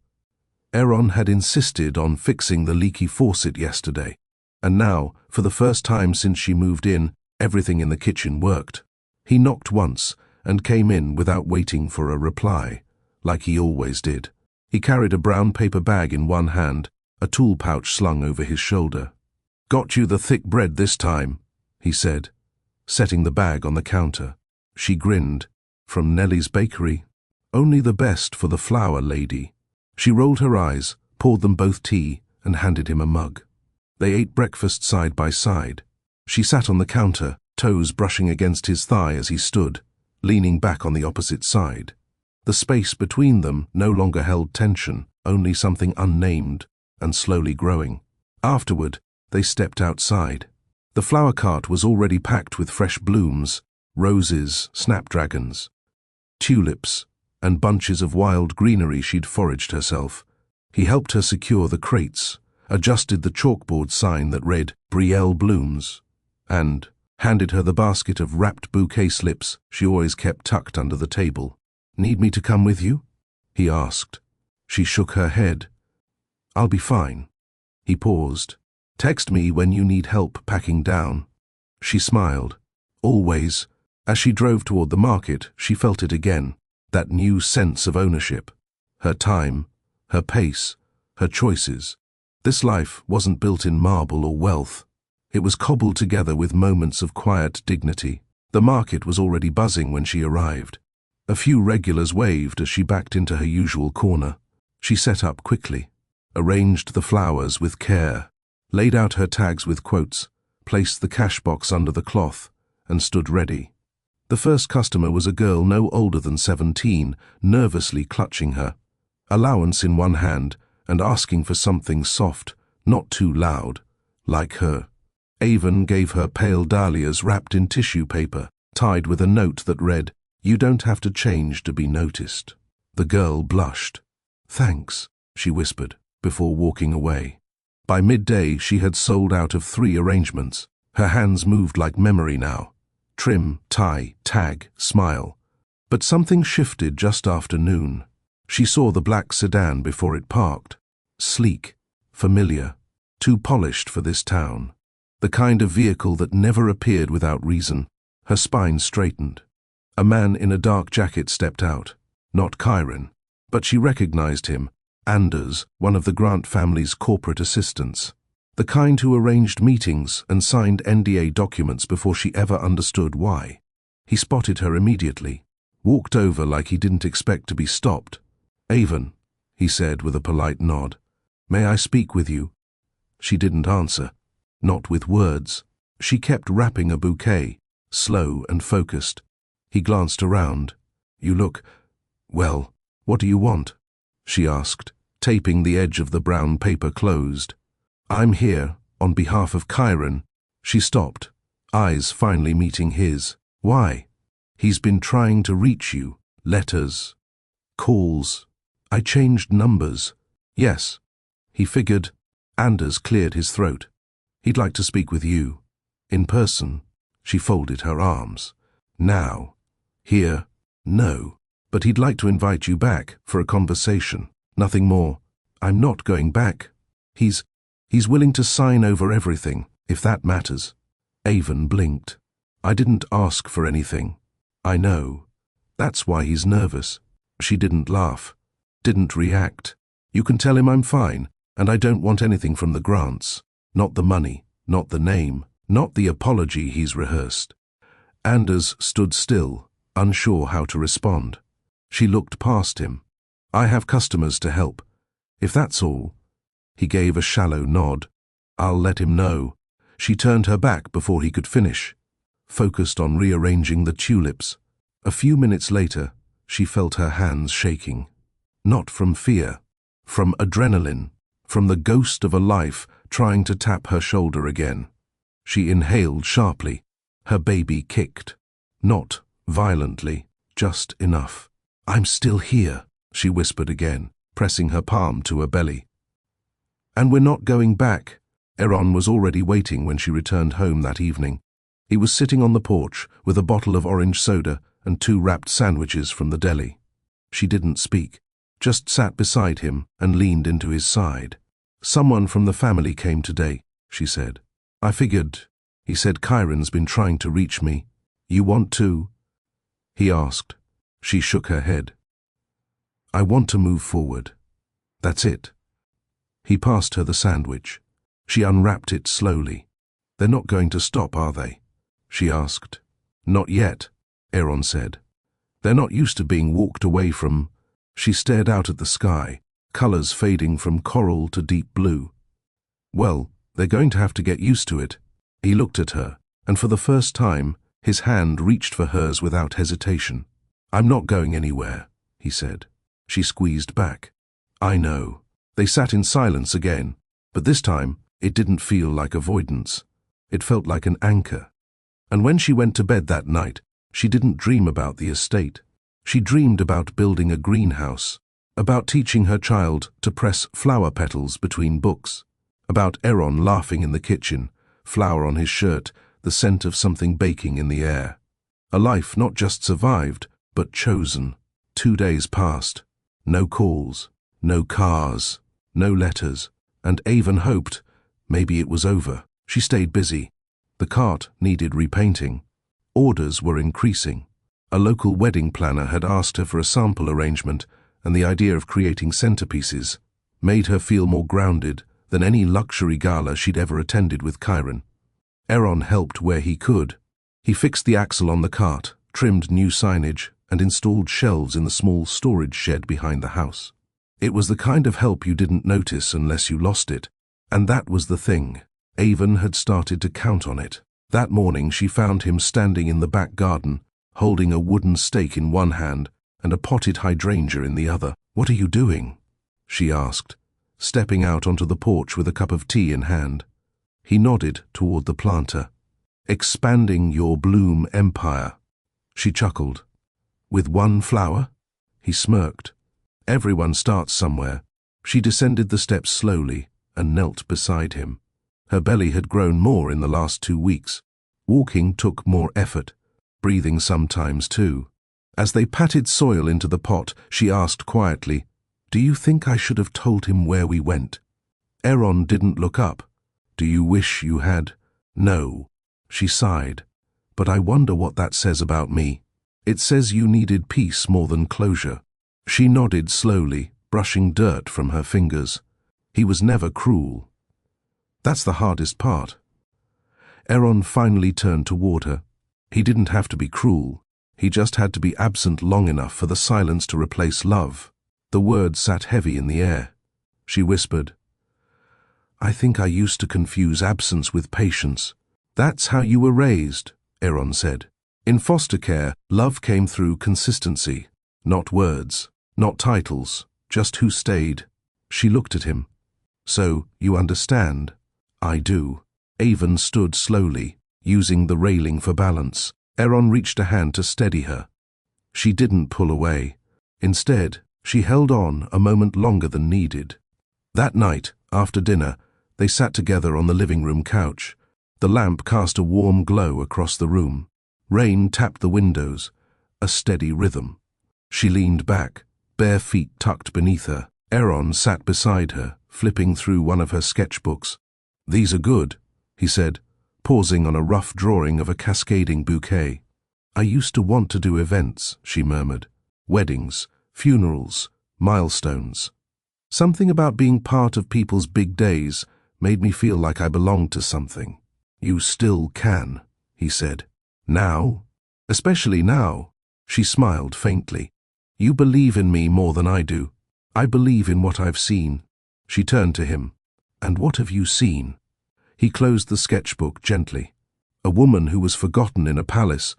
Aaron had insisted on fixing the leaky faucet yesterday, and now, for the first time since she moved in, everything in the kitchen worked. He knocked once and came in without waiting for a reply, like he always did. He carried a brown paper bag in one hand, a tool pouch slung over his shoulder. "Got you the thick bread this time," he said, setting the bag on the counter. She grinned. "From Nellie's bakery? Only the best for the flour lady." She rolled her eyes, poured them both tea, and handed him a mug. They ate breakfast side by side. She sat on the counter, toes brushing against his thigh as he stood, leaning back on the opposite side. The space between them no longer held tension, only something unnamed and slowly growing. Afterward, they stepped outside. The flower cart was already packed with fresh blooms, roses, snapdragons, tulips, and bunches of wild greenery she'd foraged herself. He helped her secure the crates, adjusted the chalkboard sign that read Brielle Blooms, and handed her the basket of wrapped bouquet slips she always kept tucked under the table. "Need me to come with you?" he asked. She shook her head. "I'll be fine." He paused. "Text me when you need help packing down." She smiled. Always. As she drove toward the market, she felt it again, that new sense of ownership. Her time, her pace, her choices. This life wasn't built in marble or wealth. It was cobbled together with moments of quiet dignity. The market was already buzzing when she arrived. A few regulars waved as she backed into her usual corner. She set up quickly, arranged the flowers with care, laid out her tags with quotes, placed the cash box under the cloth, and stood ready. The first customer was a girl no older than 17, nervously clutching her, allowance in one hand and asking for something soft, not too loud, like her. Avon gave her pale dahlias wrapped in tissue paper, tied with a note that read, "You don't have to change to be noticed." The girl blushed. "Thanks," she whispered, before walking away. By midday, she had sold out of 3 arrangements. Her hands moved like memory now. Trim, tie, tag, smile. But something shifted just after noon. She saw the black sedan before it parked. Sleek, familiar, too polished for this town. The kind of vehicle that never appeared without reason. Her spine straightened. A man in a dark jacket stepped out. Not Chiron, but she recognized him, Anders, one of the Grant family's corporate assistants. The kind who arranged meetings and signed NDA documents before she ever understood why. He spotted her immediately, walked over like he didn't expect to be stopped. "Avon," he said with a polite nod. "May I speak with you?" She didn't answer. Not with words. She kept wrapping a bouquet, slow and focused. He glanced around. "You look... well, what do you want?" she asked, taping the edge of the brown paper closed. "I'm here, on behalf of Chiron." She stopped, eyes finally meeting his. "Why?" "He's been trying to reach you. Letters. Calls. I changed numbers." "Yes." He figured. Anders cleared his throat. "He'd like to speak with you. In person." She folded her arms. "Now. Here. No. But he'd like to invite you back for a conversation. Nothing more." "I'm not going back. He's willing to sign over everything, if that matters." Avon blinked. "I didn't ask for anything." "I know. That's why he's nervous." She didn't laugh, didn't react. "You can tell him I'm fine, and I don't want anything from the Grants. Not the money, not the name, not the apology he's rehearsed." Anders stood still, unsure how to respond. She looked past him. "I have customers to help. If that's all." He gave a shallow nod. "I'll let him know." She turned her back before he could finish, focused on rearranging the tulips. A few minutes later, she felt her hands shaking. Not from fear, from adrenaline. from the ghost of a life trying to tap her shoulder again. She inhaled sharply. Her baby kicked. Not violently, just enough. "I'm still here," she whispered again, pressing her palm to her belly. "And we're not going back." Aaron was already waiting when she returned home that evening. He was sitting on the porch with a bottle of orange soda and 2 wrapped sandwiches from the deli. She didn't speak, just sat beside him and leaned into his side. "Someone from the family came today," she said. "I figured," he said. "Kyron's been trying to reach me. You want to?" he asked. She shook her head. "I want to move forward. That's it." He passed her the sandwich. She unwrapped it slowly. "They're not going to stop, are they?" she asked. "Not yet," Aaron said. "They're not used to being walked away from." She stared out at the sky, colors fading from coral to deep blue. "Well, they're going to have to get used to it." He looked at her, and for the first time, his hand reached for hers without hesitation. "I'm not going anywhere," he said. She squeezed back. "I know." They sat in silence again, but this time it didn't feel like avoidance. It felt like an anchor. And when she went to bed that night, she didn't dream about the estate. She dreamed about building a greenhouse, about teaching her child to press flower petals between books, about Aaron laughing in the kitchen, flour on his shirt, the scent of something baking in the air. A life not just survived, but chosen. 2 days passed. No calls, no cars, no letters, and Avon hoped maybe it was over. She stayed busy. The cart needed repainting. Orders were increasing. A local wedding planner had asked her for a sample arrangement, and the idea of creating centerpieces made her feel more grounded than any luxury gala she'd ever attended with Kyron. Aaron helped where he could. He fixed the axle on the cart, trimmed new signage, and installed shelves in the small storage shed behind the house. It was the kind of help you didn't notice unless you lost it, and that was the thing. Avon had started to count on it. That morning she found him standing in the back garden, holding a wooden stake in one hand and a potted hydrangea in the other. "What are you doing?" she asked, stepping out onto the porch with a cup of tea in hand. He nodded toward the planter. "Expanding your bloom empire." She chuckled. "With 1 flower?" He smirked. "Everyone starts somewhere." She descended the steps slowly and knelt beside him. Her belly had grown more in the last 2 weeks. Walking took more effort, breathing sometimes too. As they patted soil into the pot, she asked quietly, "Do you think I should have told him where we went?" Aaron didn't look up. "Do you wish you had?" "No," she sighed. "But I wonder what that says about me. It says you needed peace more than closure." She nodded slowly, brushing dirt from her fingers. He was never cruel. That's the hardest part. Aaron finally turned toward her. He didn't have to be cruel. He just had to be absent long enough for the silence to replace love. The words sat heavy in the air. She whispered, "I think I used to confuse absence with patience." "That's how you were raised," Aaron said. "In foster care, love came through consistency. Not words, not titles, just who stayed." She looked at him. "So, you understand?" "I do." Avon stood slowly, using the railing for balance. Aaron reached a hand to steady her. She didn't pull away. Instead, she held on a moment longer than needed. That night, after dinner, they sat together on the living room couch. The lamp cast a warm glow across the room. Rain tapped the windows, a steady rhythm. She leaned back, bare feet tucked beneath her. Aaron sat beside her, flipping through one of her sketchbooks. "These are good," he said, pausing on a rough drawing of a cascading bouquet. "I used to want to do events," she murmured. "Weddings, funerals, milestones. Something about being part of people's big days made me feel like I belonged to something." "You still can," he said. "Now? Especially now." She smiled faintly. "You believe in me more than I do. I believe in what I've seen." She turned to him. "And what have you seen?" He closed the sketchbook gently. A woman who was forgotten in a palace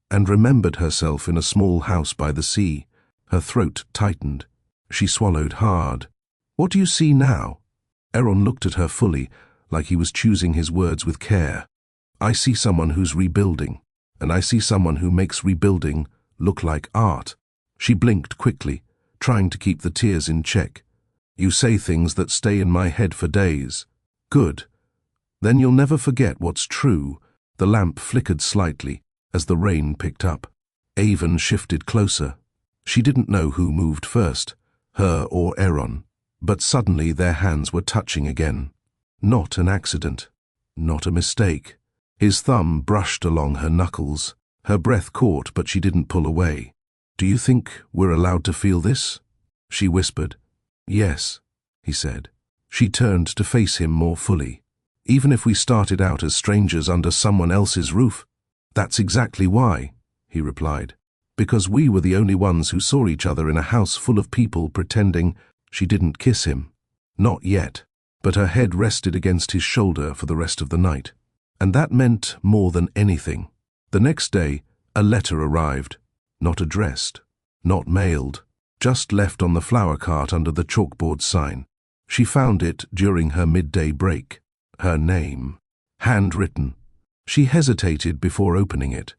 and remembered herself in a small house by the sea. Her throat tightened. She swallowed hard. "What do you see now?" Aaron looked at her fully, like he was choosing his words with care. I see someone who's rebuilding, and I see someone who makes rebuilding look like art. She blinked quickly, trying to keep the tears in check. You say things that stay in my head for days. Good. Then you'll never forget what's true. The lamp flickered slightly as the rain picked up. Avon shifted closer. She didn't know who moved first, her or Aaron, but suddenly their hands were touching again. Not an accident. Not a mistake. His thumb brushed along her knuckles. Her breath caught, but she didn't pull away. Do you think we're allowed to feel this? She whispered. Yes, he said. She turned to face him more fully. Even if we started out as strangers under someone else's roof? That's exactly why, he replied. Because we were the only ones who saw each other in a house full of people pretending. She didn't kiss him. Not yet. But her head rested against his shoulder for the rest of the night. And that meant more than anything. The next day, a letter arrived. Not addressed. Not mailed. Just left on the flower cart under the chalkboard sign. She found it during her midday break. Her name. Handwritten. She hesitated before opening it.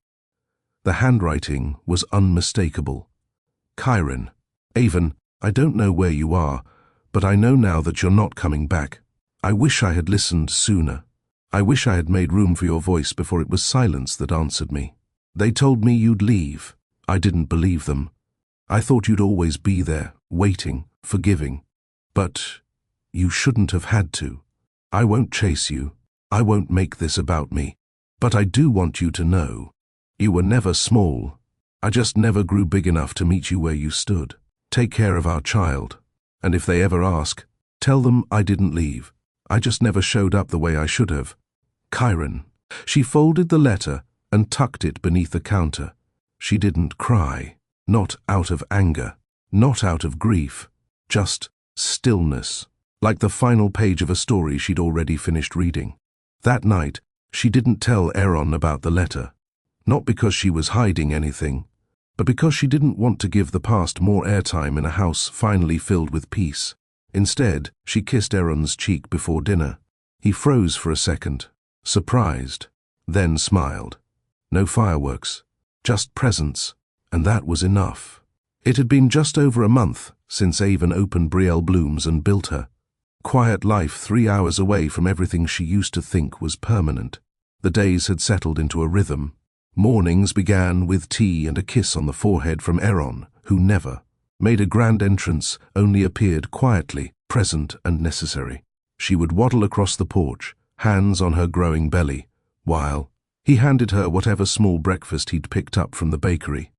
The handwriting was unmistakable. Kyron. Avon, I don't know where you are, but I know now that you're not coming back. I wish I had listened sooner. I wish I had made room for your voice before it was silence that answered me. They told me you'd leave. I didn't believe them. I thought you'd always be there, waiting, forgiving. But you shouldn't have had to. I won't chase you. I won't make this about me. But I do want you to know. You were never small. I just never grew big enough to meet you where you stood. Take care of our child. And if they ever ask, tell them I didn't leave. I just never showed up the way I should have. Kyron. She folded the letter and tucked it beneath the counter. She didn't cry. Not out of anger. Not out of grief. Just stillness. Like the final page of a story she'd already finished reading. That night, she didn't tell Aaron about the letter. Not because she was hiding anything, but because she didn't want to give the past more airtime in a house finally filled with peace. Instead, she kissed Aaron's cheek before dinner. He froze for a second, surprised, then smiled. No fireworks, just presents, and that was enough. It had been just over a month since Avon opened Brielle Blooms and built her. Quiet life 3 hours away from everything she used to think was permanent. The days had settled into a rhythm. Mornings began with tea and a kiss on the forehead from Aaron, who never made a grand entrance, only appeared quietly, present and necessary. She would waddle across the porch, hands on her growing belly, while he handed her whatever small breakfast he'd picked up from the bakery.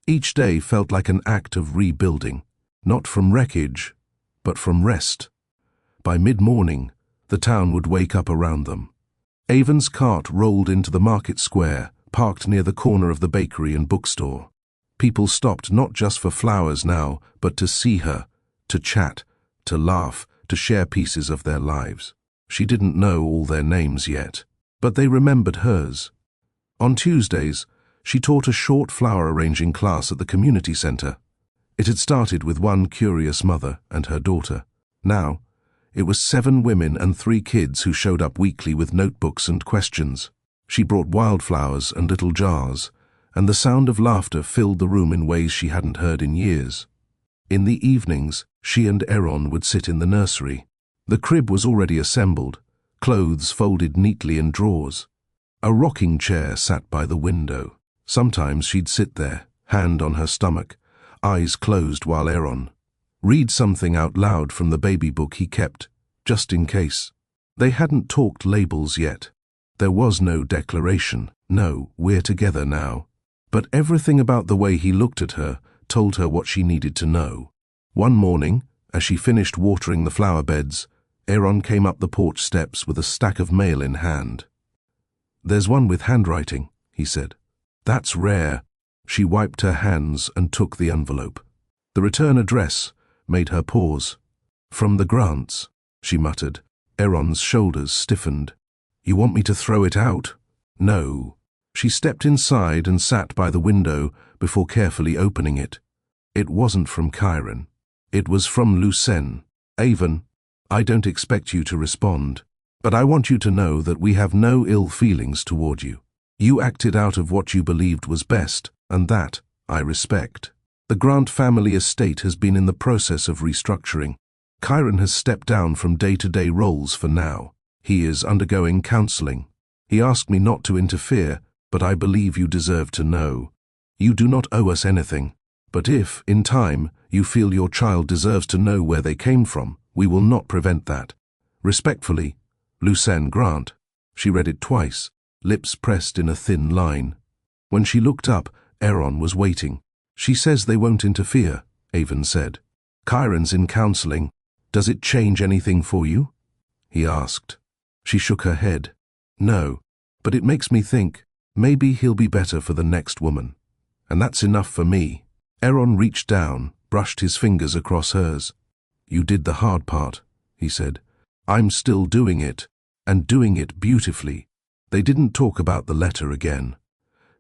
Each day felt like an act of rebuilding, not from wreckage, but from rest. By mid-morning, the town would wake up around them. Avon's cart rolled into the market square, parked near the corner of the bakery and bookstore. People stopped not just for flowers now, but to see her, to chat, to laugh, to share pieces of their lives. She didn't know all their names yet, but they remembered hers. On Tuesdays, she taught a short flower arranging class at the community center. It had started with one curious mother and her daughter. Now, it was 7 women and 3 kids who showed up weekly with notebooks and questions. She brought wildflowers and little jars, and the sound of laughter filled the room in ways she hadn't heard in years. In the evenings, she and Aaron would sit in the nursery. The crib was already assembled, clothes folded neatly in drawers. A rocking chair sat by the window. Sometimes she'd sit there, hand on her stomach, eyes closed while Aaron read something out loud from the baby book he kept, just in case. They hadn't talked labels yet. There was no declaration, no, we're together now. But everything about the way he looked at her told her what she needed to know. One morning, as she finished watering the flower beds, Aaron came up the porch steps with a stack of mail in hand. There's one with handwriting, he said. That's rare. She wiped her hands and took the envelope. The return address made her pause. From the Grants, she muttered. Aaron's shoulders stiffened. You want me to throw it out? No. She stepped inside and sat by the window before carefully opening it. It wasn't from Kyron. It was from Lucenne. Avon, I don't expect you to respond, but I want you to know that we have no ill feelings toward you. You acted out of what you believed was best, and that I respect. The Grant family estate has been in the process of restructuring. Kyron has stepped down from day-to-day roles for now. He is undergoing counseling. He asked me not to interfere, but I believe you deserve to know. You do not owe us anything, but if, in time, you feel your child deserves to know where they came from, we will not prevent that. Respectfully, Lucien Grant. She read it twice, lips pressed in a thin line. When she looked up, Aaron was waiting. She says they won't interfere, Avon said. Kyron's in counseling. Does it change anything for you? He asked. She shook her head. No, but it makes me think, maybe he'll be better for the next woman. And that's enough for me. Aaron reached down, brushed his fingers across hers. You did the hard part, he said. I'm still doing it, and doing it beautifully. They didn't talk about the letter again.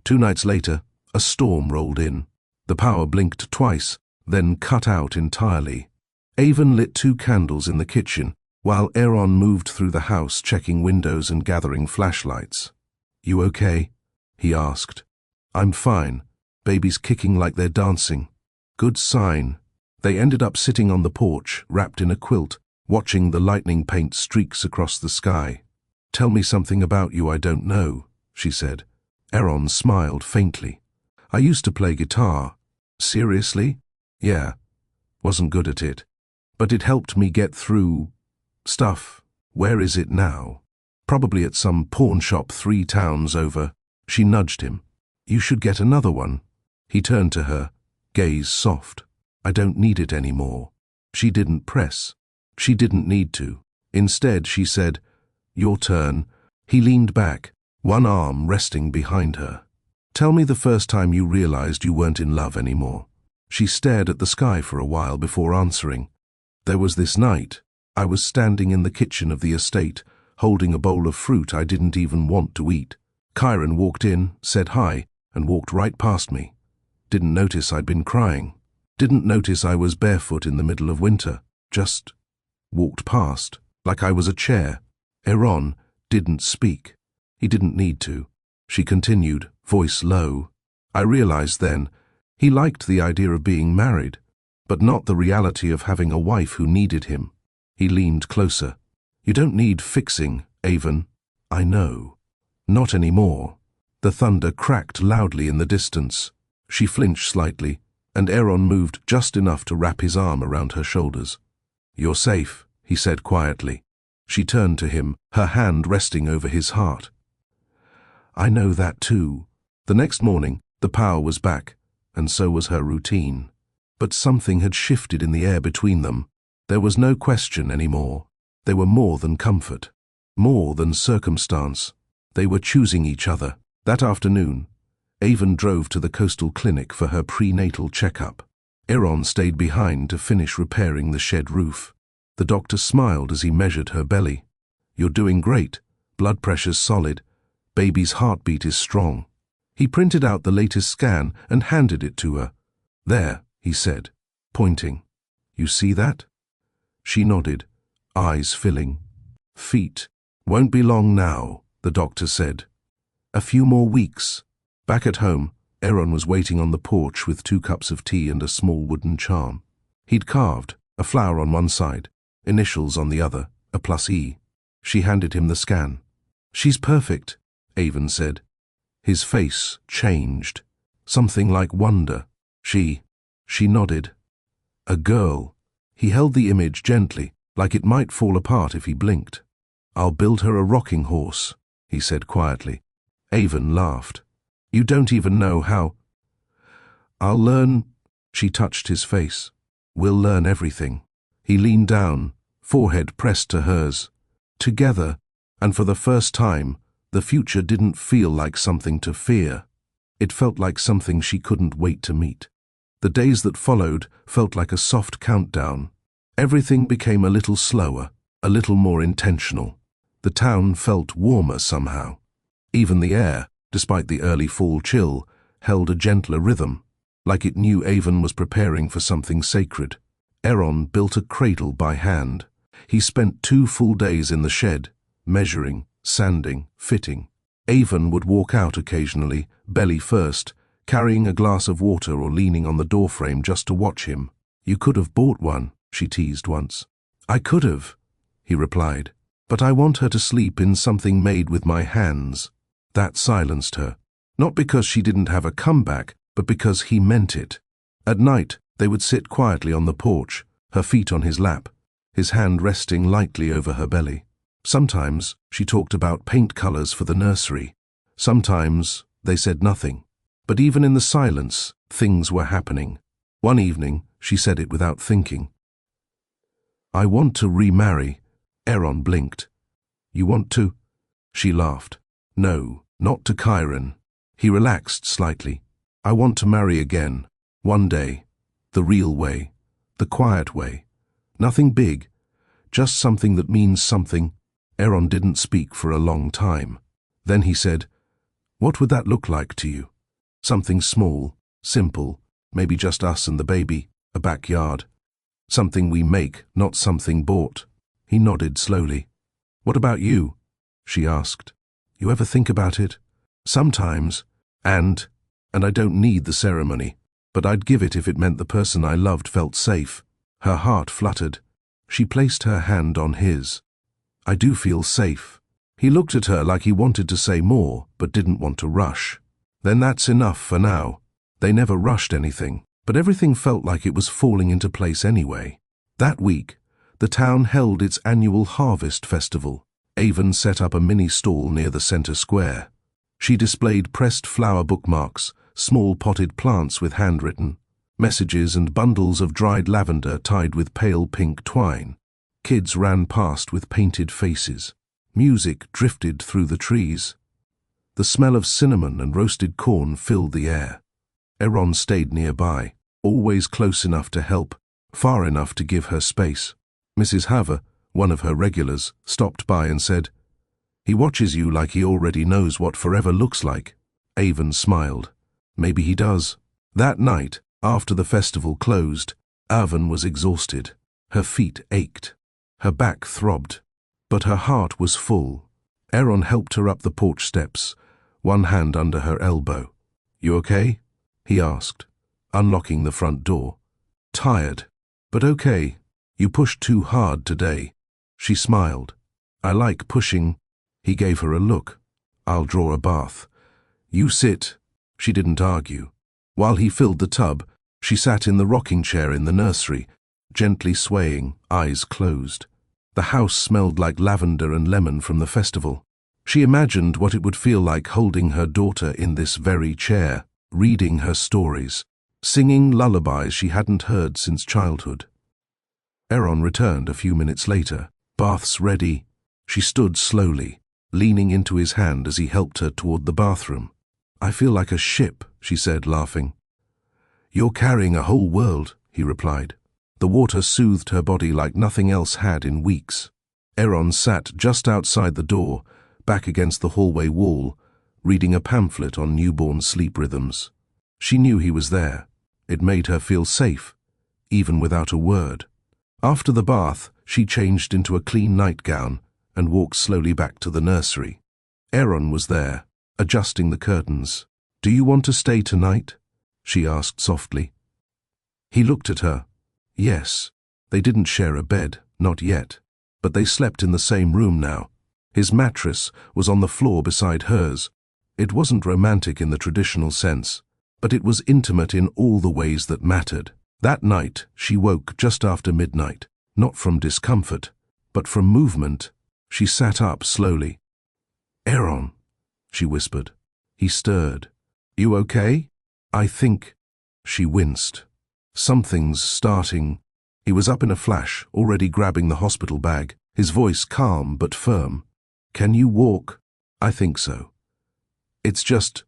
2 nights later, a storm rolled in. The power blinked twice, then cut out entirely. Avon lit 2 candles in the kitchen, while Aaron moved through the house checking windows and gathering flashlights. You okay? He asked. I'm fine. Baby's kicking like they're dancing. Good sign. They ended up sitting on the porch, wrapped in a quilt, watching the lightning paint streaks across the sky. Tell me something about you I don't know, she said. Aaron smiled faintly. I used to play guitar. Seriously? Yeah. Wasn't good at it. But it helped me get through stuff. Where is it now? Probably at some pawn shop 3 towns over. She nudged him. You should get another one. He turned to her, gaze soft. I don't need it anymore. She didn't press. She didn't need to. Instead, she said, Your turn. He leaned back, one arm resting behind her. Tell me the first time you realized you weren't in love anymore. She stared at the sky for a while before answering. There was this night. I was standing in the kitchen of the estate, holding a bowl of fruit I didn't even want to eat. Kyron walked in, said hi, and walked right past me. Didn't notice I'd been crying. Didn't notice I was barefoot in the middle of winter. Just walked past, like I was a chair. Aaron didn't speak. He didn't need to. She continued, voice low. I realized then, he liked the idea of being married, but not the reality of having a wife who needed him. He leaned closer. You don't need fixing, Avon. I know. Not anymore. The thunder cracked loudly in the distance. She flinched slightly, and Aaron moved just enough to wrap his arm around her shoulders. You're safe, he said quietly. She turned to him, her hand resting over his heart. I know that too. The next morning, the power was back, and so was her routine. But something had shifted in the air between them. There was no question anymore. They were more than comfort, more than circumstance. They were choosing each other. That afternoon, Avon drove to the coastal clinic for her prenatal checkup. Aaron stayed behind to finish repairing the shed roof. The doctor smiled as he measured her belly. You're doing great. Blood pressure's solid. Baby's heartbeat is strong. He printed out the latest scan and handed it to her. There, he said, pointing. You see that? She nodded, eyes filling. Feet. Won't be long now, the doctor said. A few more weeks. Back at home, Aaron was waiting on the porch with 2 cups of tea and a small wooden charm. He'd carved, a flower on one side, initials on the other, a +E. She handed him the scan. She's perfect, Avon said. His face changed. Something like wonder. She nodded. A girl. He held the image gently, like it might fall apart if he blinked. I'll build her a rocking horse, he said quietly. Avon laughed. You don't even know how. I'll learn. She touched his face. We'll learn everything. He leaned down, forehead pressed to hers. Together, and for the first time, the future didn't feel like something to fear. It felt like something she couldn't wait to meet. The days that followed felt like a soft countdown. Everything became a little slower, a little more intentional. The town felt warmer somehow. Even the air, despite the early fall chill, held a gentler rhythm, like it knew Avon was preparing for something sacred. Aaron built a cradle by hand. He spent 2 full days in the shed, measuring, sanding, fitting. Avon would walk out occasionally, belly first, carrying a glass of water or leaning on the doorframe just to watch him. "You could have bought one," she teased once. "I could have," he replied, "but I want her to sleep in something made with my hands." That silenced her, not because she didn't have a comeback, but because he meant it. At night, they would sit quietly on the porch, her feet on his lap, his hand resting lightly over her belly. Sometimes she talked about paint colors for the nursery. Sometimes they said nothing. But even in the silence, things were happening. One evening, she said it without thinking. "I want to remarry." Aaron blinked. "You want to?" She laughed. "No, not to Chiron." He relaxed slightly. "I want to marry again. One day. The real way. The quiet way. Nothing big. Just something that means something." Aaron didn't speak for a long time. Then he said, "What would that look like to you?" "Something small, simple, maybe just us and the baby, a backyard. Something we make, not something bought." He nodded slowly. "What about you?" she asked. "You ever think about it?" "Sometimes. And I don't need the ceremony, but I'd give it if it meant the person I loved felt safe." Her heart fluttered. She placed her hand on his. "I do feel safe." He looked at her like he wanted to say more, but didn't want to rush. "Then that's enough for now." They never rushed anything, but everything felt like it was falling into place anyway. That week, the town held its annual harvest festival. Avon set up a mini stall near the center square. She displayed pressed flower bookmarks, small potted plants with handwritten messages, and bundles of dried lavender tied with pale pink twine. Kids ran past with painted faces. Music drifted through the trees. The smell of cinnamon and roasted corn filled the air. Aaron stayed nearby, always close enough to help, far enough to give her space. Mrs. Haver, one of her regulars, stopped by and said, "He watches you like he already knows what forever looks like." Avon smiled. "Maybe he does." That night, after the festival closed, Avon was exhausted. Her feet ached. Her back throbbed. But her heart was full. Aaron helped her up the porch steps, one hand under her elbow. "You okay?" he asked, unlocking the front door. "Tired, but okay. You pushed too hard today." She smiled. "I like pushing." He gave her a look. "I'll draw a bath." "You sit." She didn't argue. While he filled the tub, she sat in the rocking chair in the nursery, gently swaying, eyes closed. The house smelled like lavender and lemon from the festival. She imagined what it would feel like holding her daughter in this very chair, reading her stories, singing lullabies she hadn't heard since childhood. Aaron returned a few minutes later. "Bath's ready." She stood slowly, leaning into his hand as he helped her toward the bathroom. "I feel like a ship," she said, laughing. "You're carrying a whole world," he replied. The water soothed her body like nothing else had in weeks. Aaron sat just outside the door, back against the hallway wall, reading a pamphlet on newborn sleep rhythms. She knew he was there. It made her feel safe, even without a word. After the bath, she changed into a clean nightgown and walked slowly back to the nursery. Aaron was there, adjusting the curtains. "Do you want to stay tonight?" she asked softly. He looked at her. Yes, they didn't share a bed, not yet, but they slept in the same room now. His mattress was on the floor beside hers. It wasn't romantic in the traditional sense, but it was intimate in all the ways that mattered. That night, she woke just after midnight, not from discomfort, but from movement. She sat up slowly. "Aaron," she whispered. He stirred. "You okay?" "I think." She winced. "Something's starting." He was up in a flash, already grabbing the hospital bag, his voice calm but firm. "Can you walk?" "I think so. It's just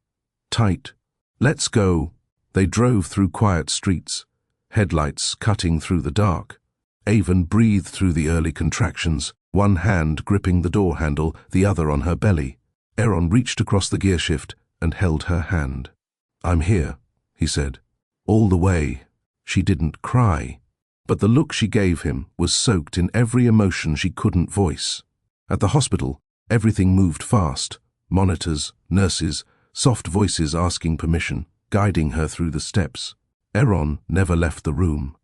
tight. Let's go." They drove through quiet streets, headlights cutting through the dark. Avon breathed through the early contractions, one hand gripping the door handle, the other on her belly. Aaron reached across the gearshift and held her hand. "I'm here," he said. "All the way." She didn't cry. but the look she gave him was soaked in every emotion she couldn't voice. At the hospital, everything moved fast. Monitors, nurses, soft voices asking permission, guiding her through the steps. Aaron never left the room.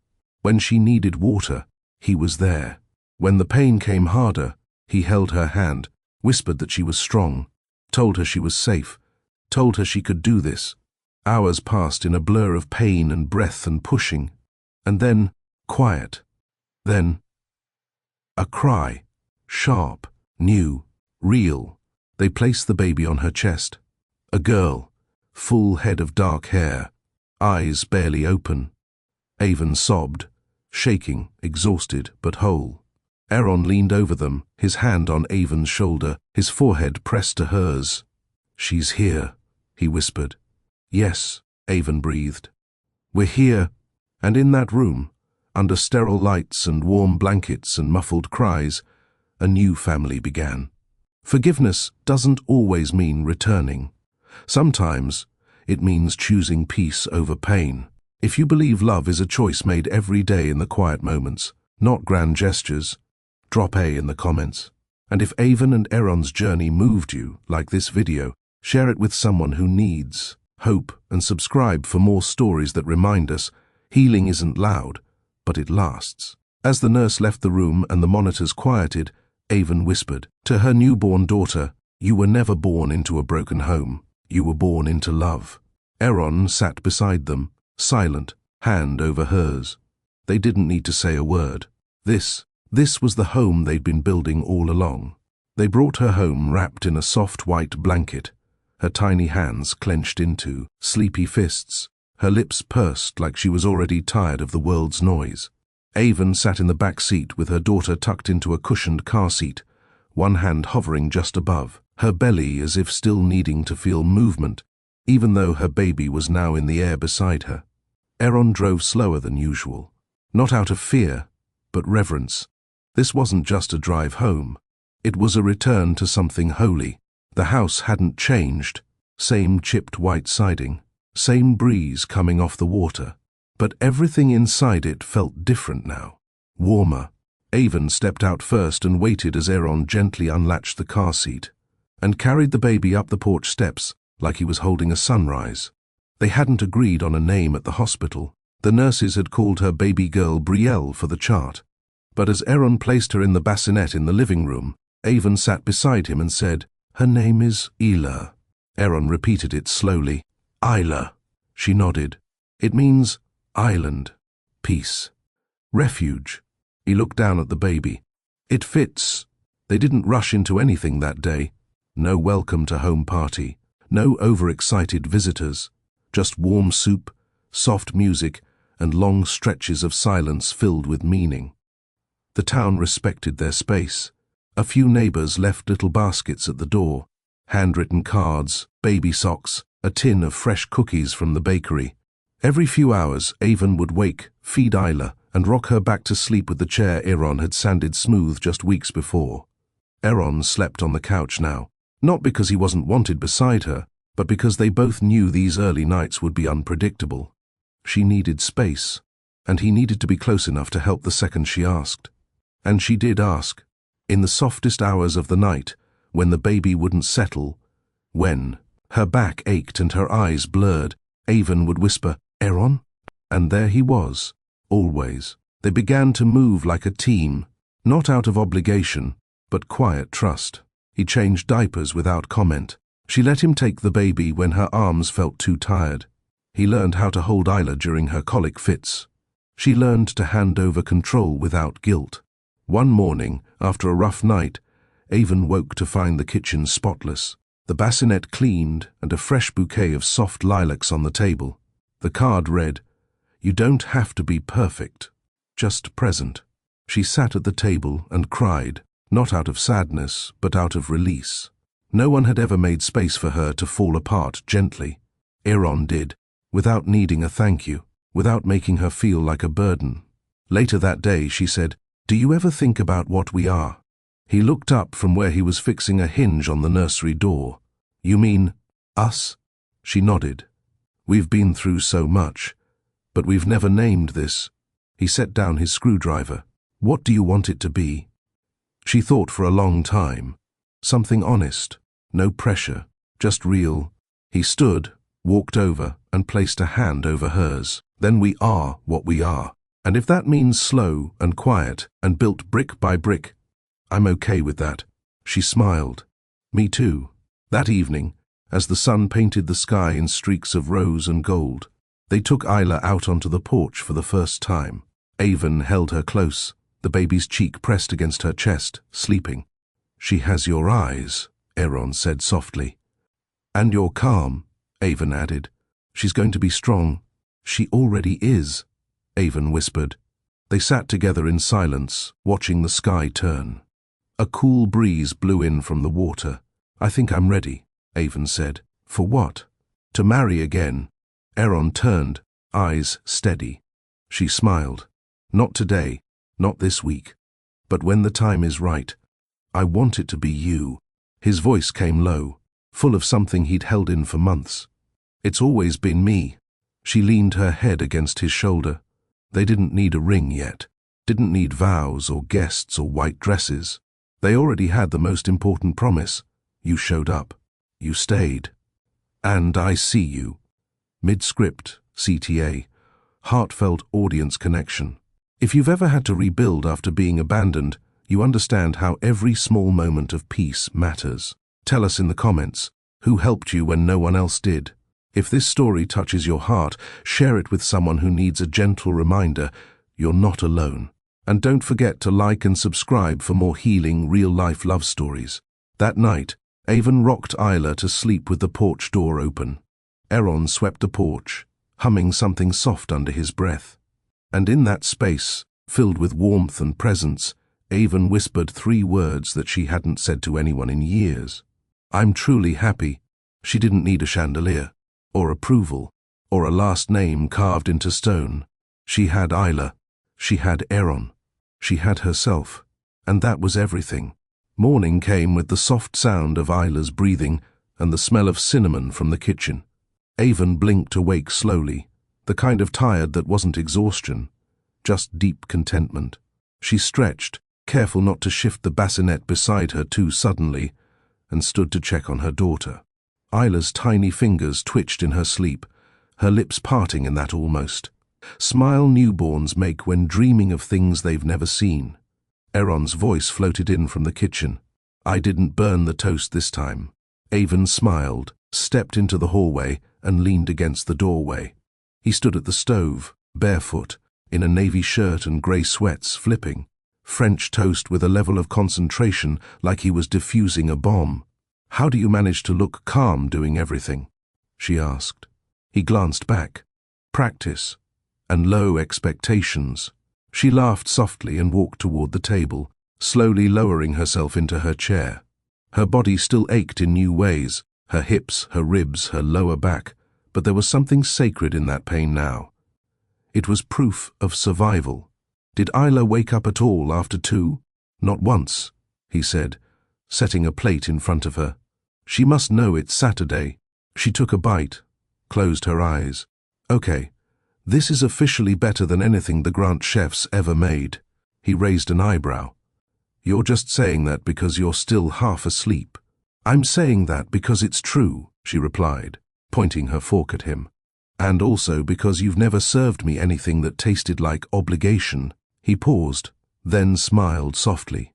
When she needed water, he was there. When the pain came harder, he held her hand, whispered that she was strong, told her she was safe, told her she could do this. Hours passed in a blur of pain and breath and pushing, and then quiet. Then a cry, sharp, new, real. They placed the baby on her chest. A girl, full head of dark hair, eyes barely open. Avon sobbed, shaking, exhausted but whole. Aaron leaned over them, his hand on Avon's shoulder, his forehead pressed to hers. "She's here," he whispered. "Yes," Avon breathed. "We're here." And in that room, under sterile lights and warm blankets and muffled cries, a new family began. Forgiveness doesn't always mean returning. Sometimes it means choosing peace over pain. If you believe love is a choice made every day in the quiet moments, not grand gestures, drop A in the comments. And if Avon and Aaron's journey moved you, like this video, share it with someone who needs hope and subscribe for more stories that remind us healing isn't loud, but it lasts. As the nurse left the room and the monitors quieted, Avon whispered to her newborn daughter, "You were never born into a broken home. You were born into love." Aaron sat beside them, silent, hand over hers. They didn't need to say a word. This was the home they'd been building all along. They brought her home wrapped in a soft white blanket, her tiny hands clenched into sleepy fists, her lips pursed like she was already tired of the world's noise. Avon sat in the back seat with her daughter tucked into a cushioned car seat, one hand hovering just above, her belly as if still needing to feel movement, even though her baby was now in the air beside her. Aaron drove slower than usual, not out of fear, but reverence. This wasn't just a drive home. It was a return to something holy. The house hadn't changed, same chipped white siding, same breeze coming off the water, but everything inside it felt different now, warmer. Avon stepped out first and waited as Aaron gently unlatched the car seat and carried the baby up the porch steps like he was holding a sunrise. They hadn't agreed on a name at the hospital. The nurses had called her baby girl Brielle for the chart. But as Aaron placed her in the bassinet in the living room, Avon sat beside him and said, "Her name is Isla." Aaron repeated it slowly. "Isla." She nodded. "It means island, peace, refuge." He looked down at the baby. "It fits." They didn't rush into anything that day. No welcome to home party, no overexcited visitors, just warm soup, soft music, and long stretches of silence filled with meaning. The town respected their space. A few neighbors left little baskets at the door, handwritten cards, baby socks, a tin of fresh cookies from the bakery. Every few hours, Avon would wake, feed Isla, and rock her back to sleep with the chair Aaron had sanded smooth just weeks before. Aaron slept on the couch now, not because he wasn't wanted beside her, but because they both knew these early nights would be unpredictable. She needed space, and he needed to be close enough to help the second she asked. And she did ask, in the softest hours of the night, when the baby wouldn't settle, when her back ached and her eyes blurred, Avon would whisper, "Aaron?" And there he was, always. They began to move like a team, not out of obligation, but quiet trust. He changed diapers without comment. She let him take the baby when her arms felt too tired. He learned how to hold Isla during her colic fits. She learned to hand over control without guilt. One morning, after a rough night, Avon woke to find the kitchen spotless, the bassinet cleaned and a fresh bouquet of soft lilacs on the table. The card read, "You don't have to be perfect, just present." She sat at the table and cried, not out of sadness, but out of release. No one had ever made space for her to fall apart gently. Aaron did, without needing a thank you, without making her feel like a burden. Later that day, she said, "Do you ever think about what we are?" He looked up from where he was fixing a hinge on the nursery door. "You mean us?" She nodded. "We've been through so much, but we've never named this." He set down his screwdriver. What do you want it to be? She thought for a long time. Something honest, no pressure, just real. He stood, walked over, and placed a hand over hers. Then we are what we are. And if that means slow and quiet and built brick by brick, I'm okay with that. She smiled. Me too. That evening, as the sun painted the sky in streaks of rose and gold, they took Isla out onto the porch for the first time. Avon held her close, the baby's cheek pressed against her chest, sleeping. She has your eyes, Aaron said softly. And you're calm, Avon added. She's going to be strong. She already is, Avon whispered. They sat together in silence, watching the sky turn. A cool breeze blew in from the water. I think I'm ready, Avon said. For what? To marry again. Aaron turned, eyes steady. She smiled. Not today, not this week. But when the time is right, I want it to be you. His voice came low, full of something he'd held in for months. It's always been me. She leaned her head against his shoulder. They didn't need a ring yet. Didn't need vows or guests or white dresses. They already had the most important promise. You showed up. You stayed. And I see you. Mid-script, CTA. Heartfelt audience connection. If you've ever had to rebuild after being abandoned, you understand how every small moment of peace matters. Tell us in the comments, who helped you when no one else did? If this story touches your heart, share it with someone who needs a gentle reminder you're not alone. And don't forget to like and subscribe for more healing, real-life love stories. That night, Avon rocked Isla to sleep with the porch door open. Aaron swept the porch, humming something soft under his breath. And in that space, filled with warmth and presence, Avon whispered 3 words that she hadn't said to anyone in years. I'm truly happy. She didn't need a chandelier, or approval, or a last name carved into stone. She had Isla. She had Aaron. She had herself. And that was everything. Morning came with the soft sound of Isla's breathing and the smell of cinnamon from the kitchen. Avon blinked awake slowly, the kind of tired that wasn't exhaustion, just deep contentment. She stretched, careful not to shift the bassinet beside her too suddenly, and stood to check on her daughter. Isla's tiny fingers twitched in her sleep, her lips parting in that almost smile newborns make when dreaming of things they've never seen. Aaron's voice floated in from the kitchen. I didn't burn the toast this time. Avon smiled, stepped into the hallway, and leaned against the doorway. He stood at the stove, barefoot, in a navy shirt and grey sweats, flipping French toast with a level of concentration like he was defusing a bomb. How do you manage to look calm doing everything? She asked. He glanced back. Practice. And low expectations. She laughed softly and walked toward the table, slowly lowering herself into her chair. Her body still ached in new ways, her hips, her ribs, her lower back, but there was something sacred in that pain now. It was proof of survival. Did Isla wake up at all after 2? Not once, he said, setting a plate in front of her. She must know it's Saturday. She took a bite, closed her eyes. Okay, this is officially better than anything the Grant chefs ever made. He raised an eyebrow. You're just saying that because you're still half asleep. I'm saying that because it's true, she replied, pointing her fork at him. And also because you've never served me anything that tasted like obligation. He paused, then smiled softly.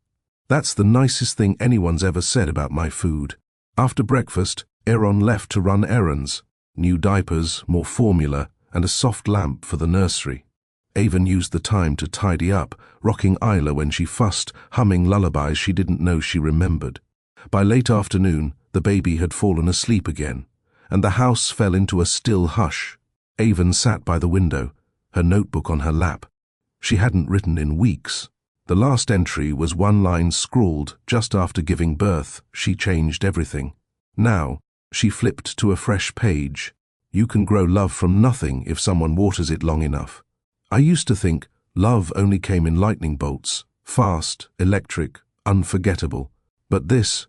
That's the nicest thing anyone's ever said about my food. After breakfast, Aaron left to run errands. New diapers, more formula, and a soft lamp for the nursery. Avon used the time to tidy up, rocking Isla when she fussed, humming lullabies she didn't know she remembered. By late afternoon, the baby had fallen asleep again, and the house fell into a still hush. Avon sat by the window, her notebook on her lap. She hadn't written in weeks. The last entry was one line scrawled just after giving birth. She changed everything. Now, she flipped to a fresh page. You can grow love from nothing if someone waters it long enough. I used to think love only came in lightning bolts, fast, electric, unforgettable. But this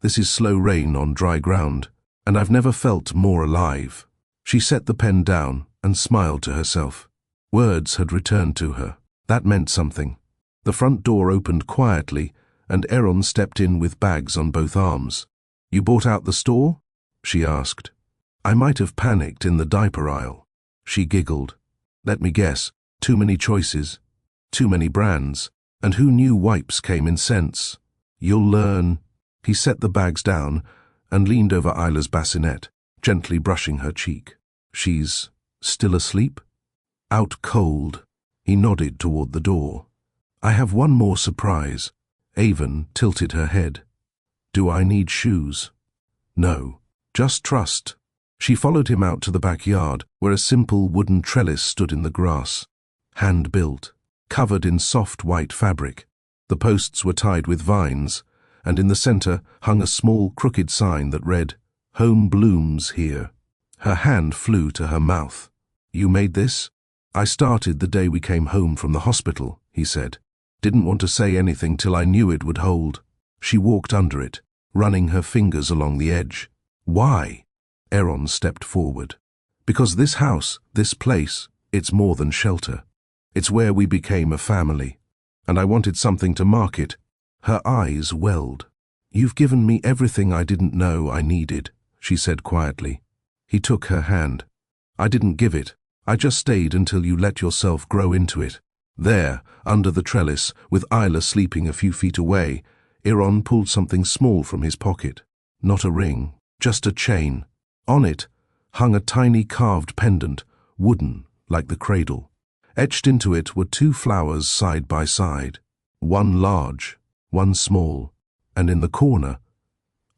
is slow rain on dry ground, and I've never felt more alive. She set the pen down and smiled to herself. Words had returned to her. That meant something. The front door opened quietly, and Aaron stepped in with bags on both arms. "You bought out the store?" she asked. I might have panicked in the diaper aisle. She giggled. "Let me guess, too many choices, too many brands, and who knew wipes came in scents? You'll learn." He set the bags down and leaned over Isla's bassinet, gently brushing her cheek. "She's still asleep?" "Out cold." He nodded toward the door. "I have one more surprise." Avon tilted her head. "Do I need shoes?" "No, just trust." She followed him out to the backyard, where a simple wooden trellis stood in the grass. Hand-built, covered in soft white fabric. The posts were tied with vines, and in the center hung a small crooked sign that read, "Home blooms here." Her hand flew to her mouth. "You made this?" "I started the day we came home from the hospital," he said. "Didn't want to say anything till I knew it would hold." She walked under it, running her fingers along the edge. "Why?" Aaron stepped forward. "Because this house, this place, it's more than shelter. It's where we became a family. And I wanted something to mark it." Her eyes welled. "You've given me everything I didn't know I needed," she said quietly. He took her hand. "I didn't give it. I just stayed until you let yourself grow into it." There, under the trellis, with Isla sleeping a few feet away, Aaron pulled something small from his pocket. Not a ring, just a chain. On it hung a tiny carved pendant, wooden, like the cradle. Etched into it were two flowers side by side, one large, one small, and in the corner,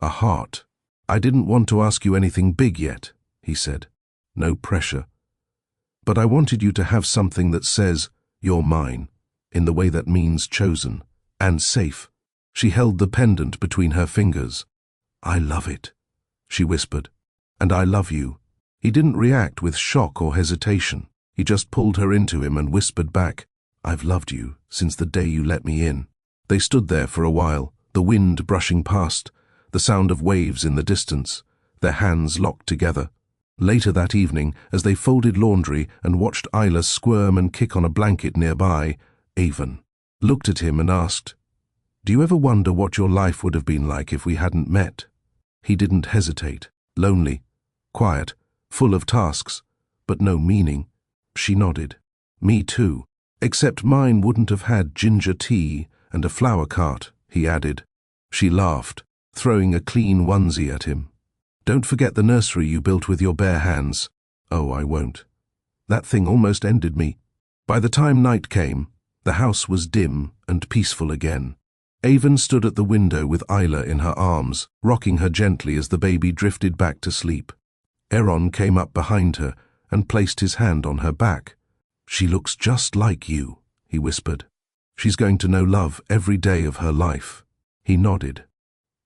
a heart. "I didn't want to ask you anything big yet," he said. "No pressure. But I wanted you to have something that says, 'You're mine,' in the way that means chosen and safe." She held the pendant between her fingers. "I love it," she whispered. "And I love you." He didn't react with shock or hesitation. He just pulled her into him and whispered back, "I've loved you since the day you let me in." They stood there for a while, the wind brushing past, the sound of waves in the distance, their hands locked together. Later that evening, as they folded laundry and watched Isla squirm and kick on a blanket nearby, Avon looked at him and asked, "Do you ever wonder what your life would have been like if we hadn't met?" He didn't hesitate. Lonely, quiet, full of tasks, but no meaning. She nodded. "Me too. Except mine wouldn't have had ginger tea and a flower cart," he added. She laughed, throwing a clean onesie at him. "Don't forget the nursery you built with your bare hands." "Oh, I won't. That thing almost ended me." By the time night came, the house was dim and peaceful again. Avon stood at the window with Isla in her arms, rocking her gently as the baby drifted back to sleep. Aaron came up behind her and placed his hand on her back. "She looks just like you," he whispered. "She's going to know love every day of her life." He nodded.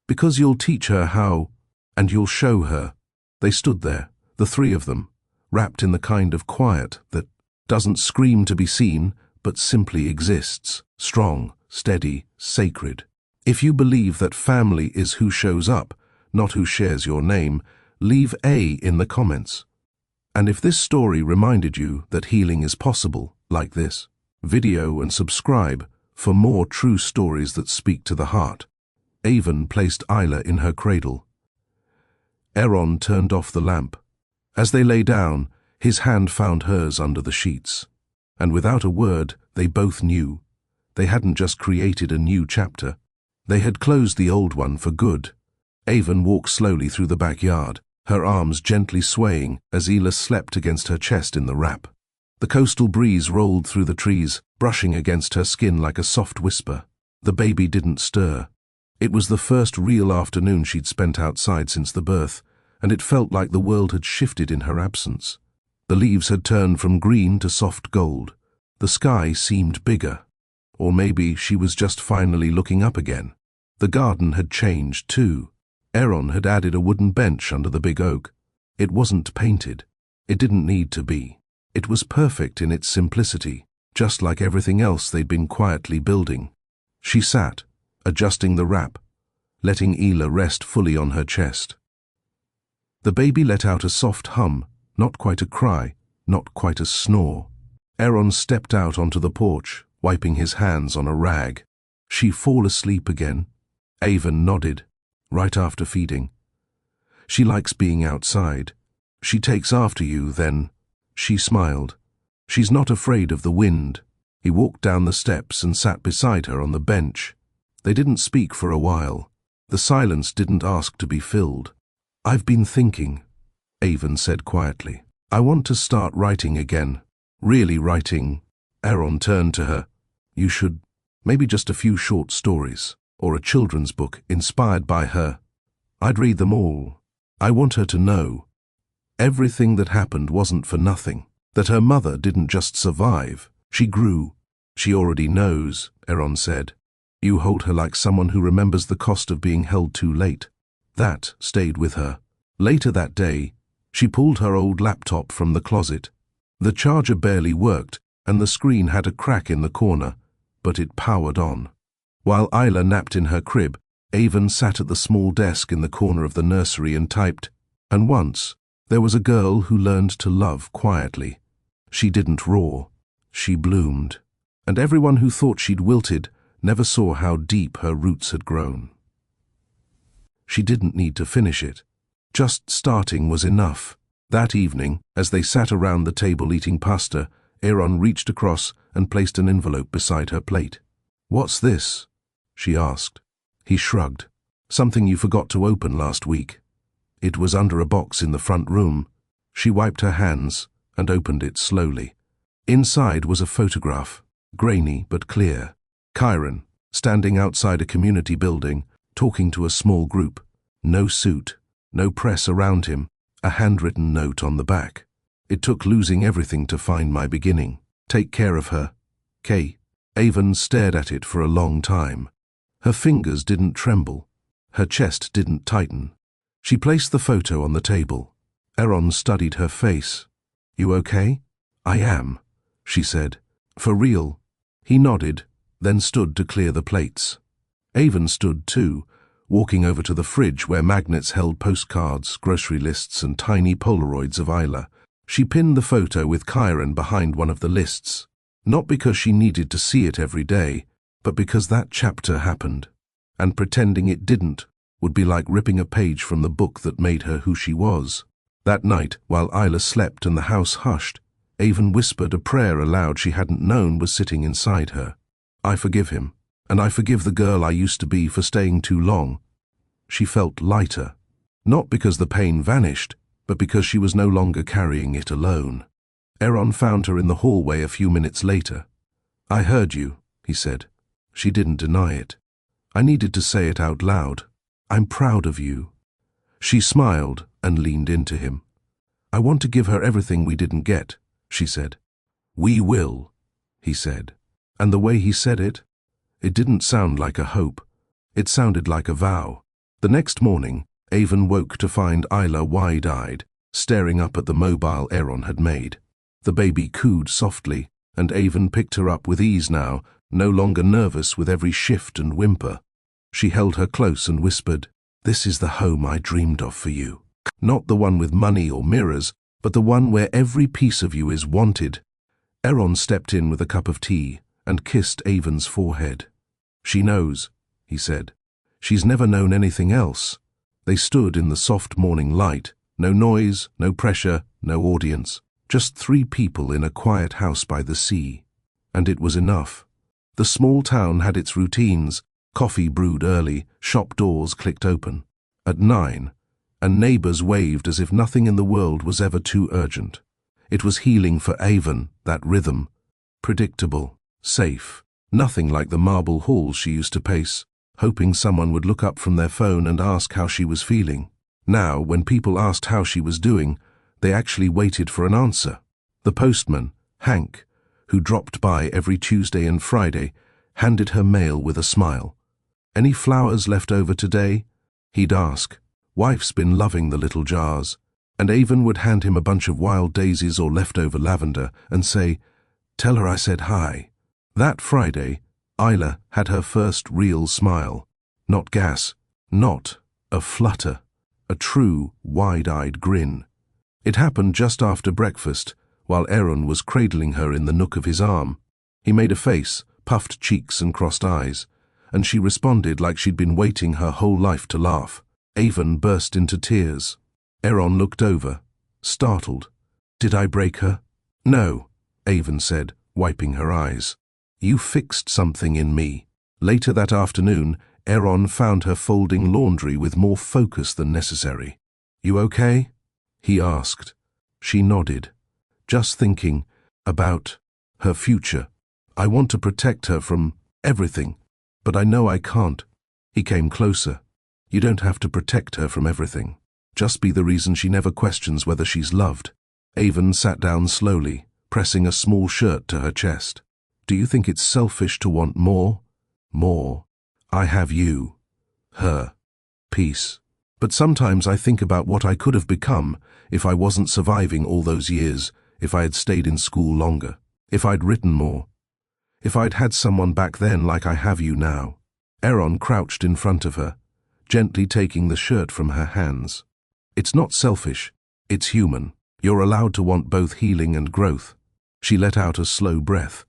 "Because you'll teach her how, and you'll show her." They stood there, the three of them, wrapped in the kind of quiet that doesn't scream to be seen, but simply exists, strong, steady, sacred. If you believe that family is who shows up, not who shares your name, leave A in the comments. And if this story reminded you that healing is possible, like this, video and subscribe for more true stories that speak to the heart. Avon placed Isla in her cradle. Aaron turned off the lamp. As they lay down, his hand found hers under the sheets. And without a word, they both knew. They hadn't just created a new chapter. They had closed the old one for good. Avon walked slowly through the backyard, her arms gently swaying as Isla slept against her chest in the wrap. The coastal breeze rolled through the trees, brushing against her skin like a soft whisper. The baby didn't stir. It was the first real afternoon she'd spent outside since the birth, and it felt like the world had shifted in her absence. The leaves had turned from green to soft gold. The sky seemed bigger. Or maybe she was just finally looking up again. The garden had changed too. Aaron had added a wooden bench under the big oak. It wasn't painted. It didn't need to be. It was perfect in its simplicity, just like everything else they'd been quietly building. She sat, adjusting the wrap, letting Isla rest fully on her chest. The baby let out a soft hum, not quite a cry, not quite a snore. Aaron stepped out onto the porch, wiping his hands on a rag. She fall asleep again? Avon nodded. Right after feeding. She likes being outside. She takes after you, then. She smiled. She's not afraid of the wind. He walked down the steps and sat beside her on the bench. They didn't speak for a while. The silence didn't ask to be filled. I've been thinking, Avon said quietly. I want to start writing again. Really writing. Aaron turned to her. You should. Maybe just a few short stories, or a children's book inspired by her. I'd read them all. I want her to know. Everything that happened wasn't for nothing. That her mother didn't just survive. She grew. She already knows, Aaron said. You hold her like someone who remembers the cost of being held too late. That stayed with her. Later that day, she pulled her old laptop from the closet. The charger barely worked, and the screen had a crack in the corner, but it powered on. While Isla napped in her crib, Avon sat at the small desk in the corner of the nursery and typed. And once, there was a girl who learned to love quietly. She didn't roar. She bloomed. And everyone who thought she'd wilted never saw how deep her roots had grown. She didn't need to finish it. Just starting was enough. That evening, as they sat around the table eating pasta, Aaron reached across and placed an envelope beside her plate. What's this? She asked. He shrugged. Something you forgot to open last week. It was under a box in the front room. She wiped her hands and opened it slowly. Inside was a photograph, grainy but clear. Kyron, standing outside a community building, talking to a small group. No suit, no press around him, a handwritten note on the back. It took losing everything to find my beginning. Take care of her. Kay. Avon stared at it for a long time. Her fingers didn't tremble. Her chest didn't tighten. She placed the photo on the table. Aaron studied her face. You okay? I am, she said. For real? He nodded, then stood to clear the plates. Avon stood too, walking over to the fridge where magnets held postcards, grocery lists, and tiny Polaroids of Isla. She pinned the photo with Kyron behind one of the lists, not because she needed to see it every day, but because that chapter happened, and pretending it didn't would be like ripping a page from the book that made her who she was. That night, while Isla slept and the house hushed, Avon whispered a prayer aloud she hadn't known was sitting inside her. I forgive him, and I forgive the girl I used to be for staying too long. She felt lighter, not because the pain vanished, but because she was no longer carrying it alone. Aaron found her in the hallway a few minutes later. I heard you, he said. She didn't deny it. I needed to say it out loud. I'm proud of you. She smiled and leaned into him. I want to give her everything we didn't get, she said. We will, he said. And the way he said it didn't sound like a hope. It sounded like a vow. The next morning, Avon woke to find Isla wide-eyed, staring up at the mobile Aaron had made. The baby cooed softly, and Avon picked her up with ease now, no longer nervous with every shift and whimper. She held her close and whispered, This is the home I dreamed of for you. Not the one with money or mirrors, but the one where every piece of you is wanted. Aaron stepped in with a cup of tea and kissed Avon's forehead. She knows, he said. She's never known anything else. They stood in the soft morning light, no noise, no pressure, no audience, just 3 people in a quiet house by the sea. And it was enough. The small town had its routines. Coffee brewed early, shop doors clicked open. At 9, and neighbors waved as if nothing in the world was ever too urgent. It was healing for Avon, that rhythm. Predictable, safe, nothing like the marble halls she used to pace, hoping someone would look up from their phone and ask how she was feeling. Now, when people asked how she was doing, they actually waited for an answer. The postman, Hank, who dropped by every Tuesday and Friday, handed her mail with a smile. Any flowers left over today? He'd ask. Wife's been loving the little jars. And Avon would hand him a bunch of wild daisies or leftover lavender and say, Tell her I said hi. That Friday, Isla had her first real smile. Not gas, not a flutter, a true, wide-eyed grin. It happened just after breakfast, while Aaron was cradling her in the nook of his arm. He made a face, puffed cheeks and crossed eyes, and she responded like she'd been waiting her whole life to laugh. Avon burst into tears. Aaron looked over, startled. "Did I break her?" "No," Avon said, wiping her eyes. "You fixed something in me." Later that afternoon, Aaron found her folding laundry with more focus than necessary. "You okay?" he asked. She nodded, just thinking about her future. "I want to protect her from everything, but I know I can't." He came closer. "You don't have to protect her from everything. Just be the reason she never questions whether she's loved." Avon sat down slowly, pressing a small shirt to her chest. "Do you think it's selfish to want more?" "More. I have you. Her. Peace. But sometimes I think about what I could have become if I wasn't surviving all those years, if I had stayed in school longer, if I'd written more, if I'd had someone back then like I have you now." Aaron crouched in front of her, gently taking the shirt from her hands. "It's not selfish, it's human. You're allowed to want both healing and growth." She let out a slow breath.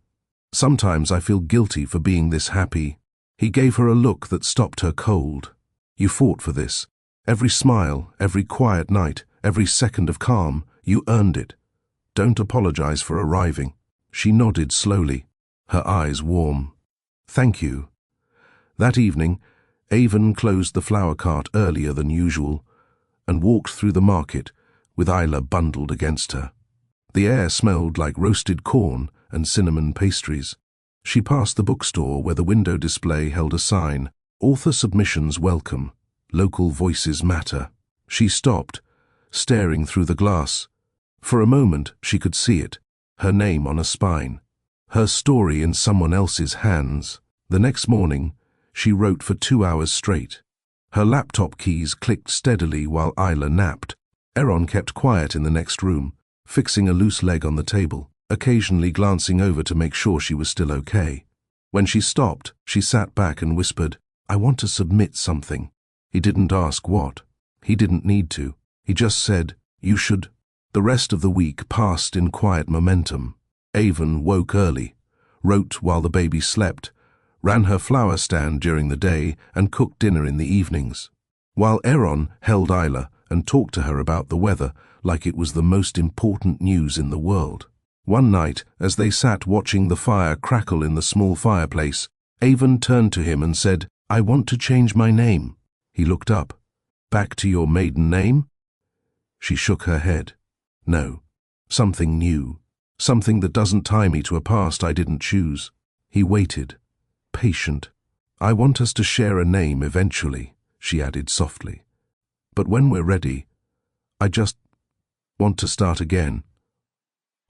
"Sometimes I feel guilty for being this happy." He gave her a look that stopped her cold. "You fought for this. Every smile, every quiet night, every second of calm, you earned it. Don't apologize for arriving." She nodded slowly, her eyes warm. "Thank you." That evening, Avon closed the flower cart earlier than usual and walked through the market with Isla bundled against her. The air smelled like roasted corn and cinnamon pastries. She passed the bookstore where the window display held a sign, "Author submissions welcome. Local voices matter." She stopped, staring through the glass. For a moment she could see it, her name on a spine, her story in someone else's hands. The next morning, she wrote for 2 hours straight. Her laptop keys clicked steadily while Isla napped. Aaron kept quiet in the next room, fixing a loose leg on the table, occasionally glancing over to make sure she was still okay. When she stopped, she sat back and whispered, "I want to submit something." He didn't ask what. He didn't need to. He just said, "You should." The rest of the week passed in quiet momentum. Avon woke early, wrote while the baby slept, ran her flower stand during the day, and cooked dinner in the evenings. While Aaron held Isla and talked to her about the weather like it was the most important news in the world. One night, as they sat watching the fire crackle in the small fireplace, Avon turned to him and said, "I want to change my name." He looked up. "Back to your maiden name?" She shook her head. "No. Something new. Something that doesn't tie me to a past I didn't choose." He waited, patient. "I want us to share a name eventually," she added softly. "But when we're ready, I just want to start again.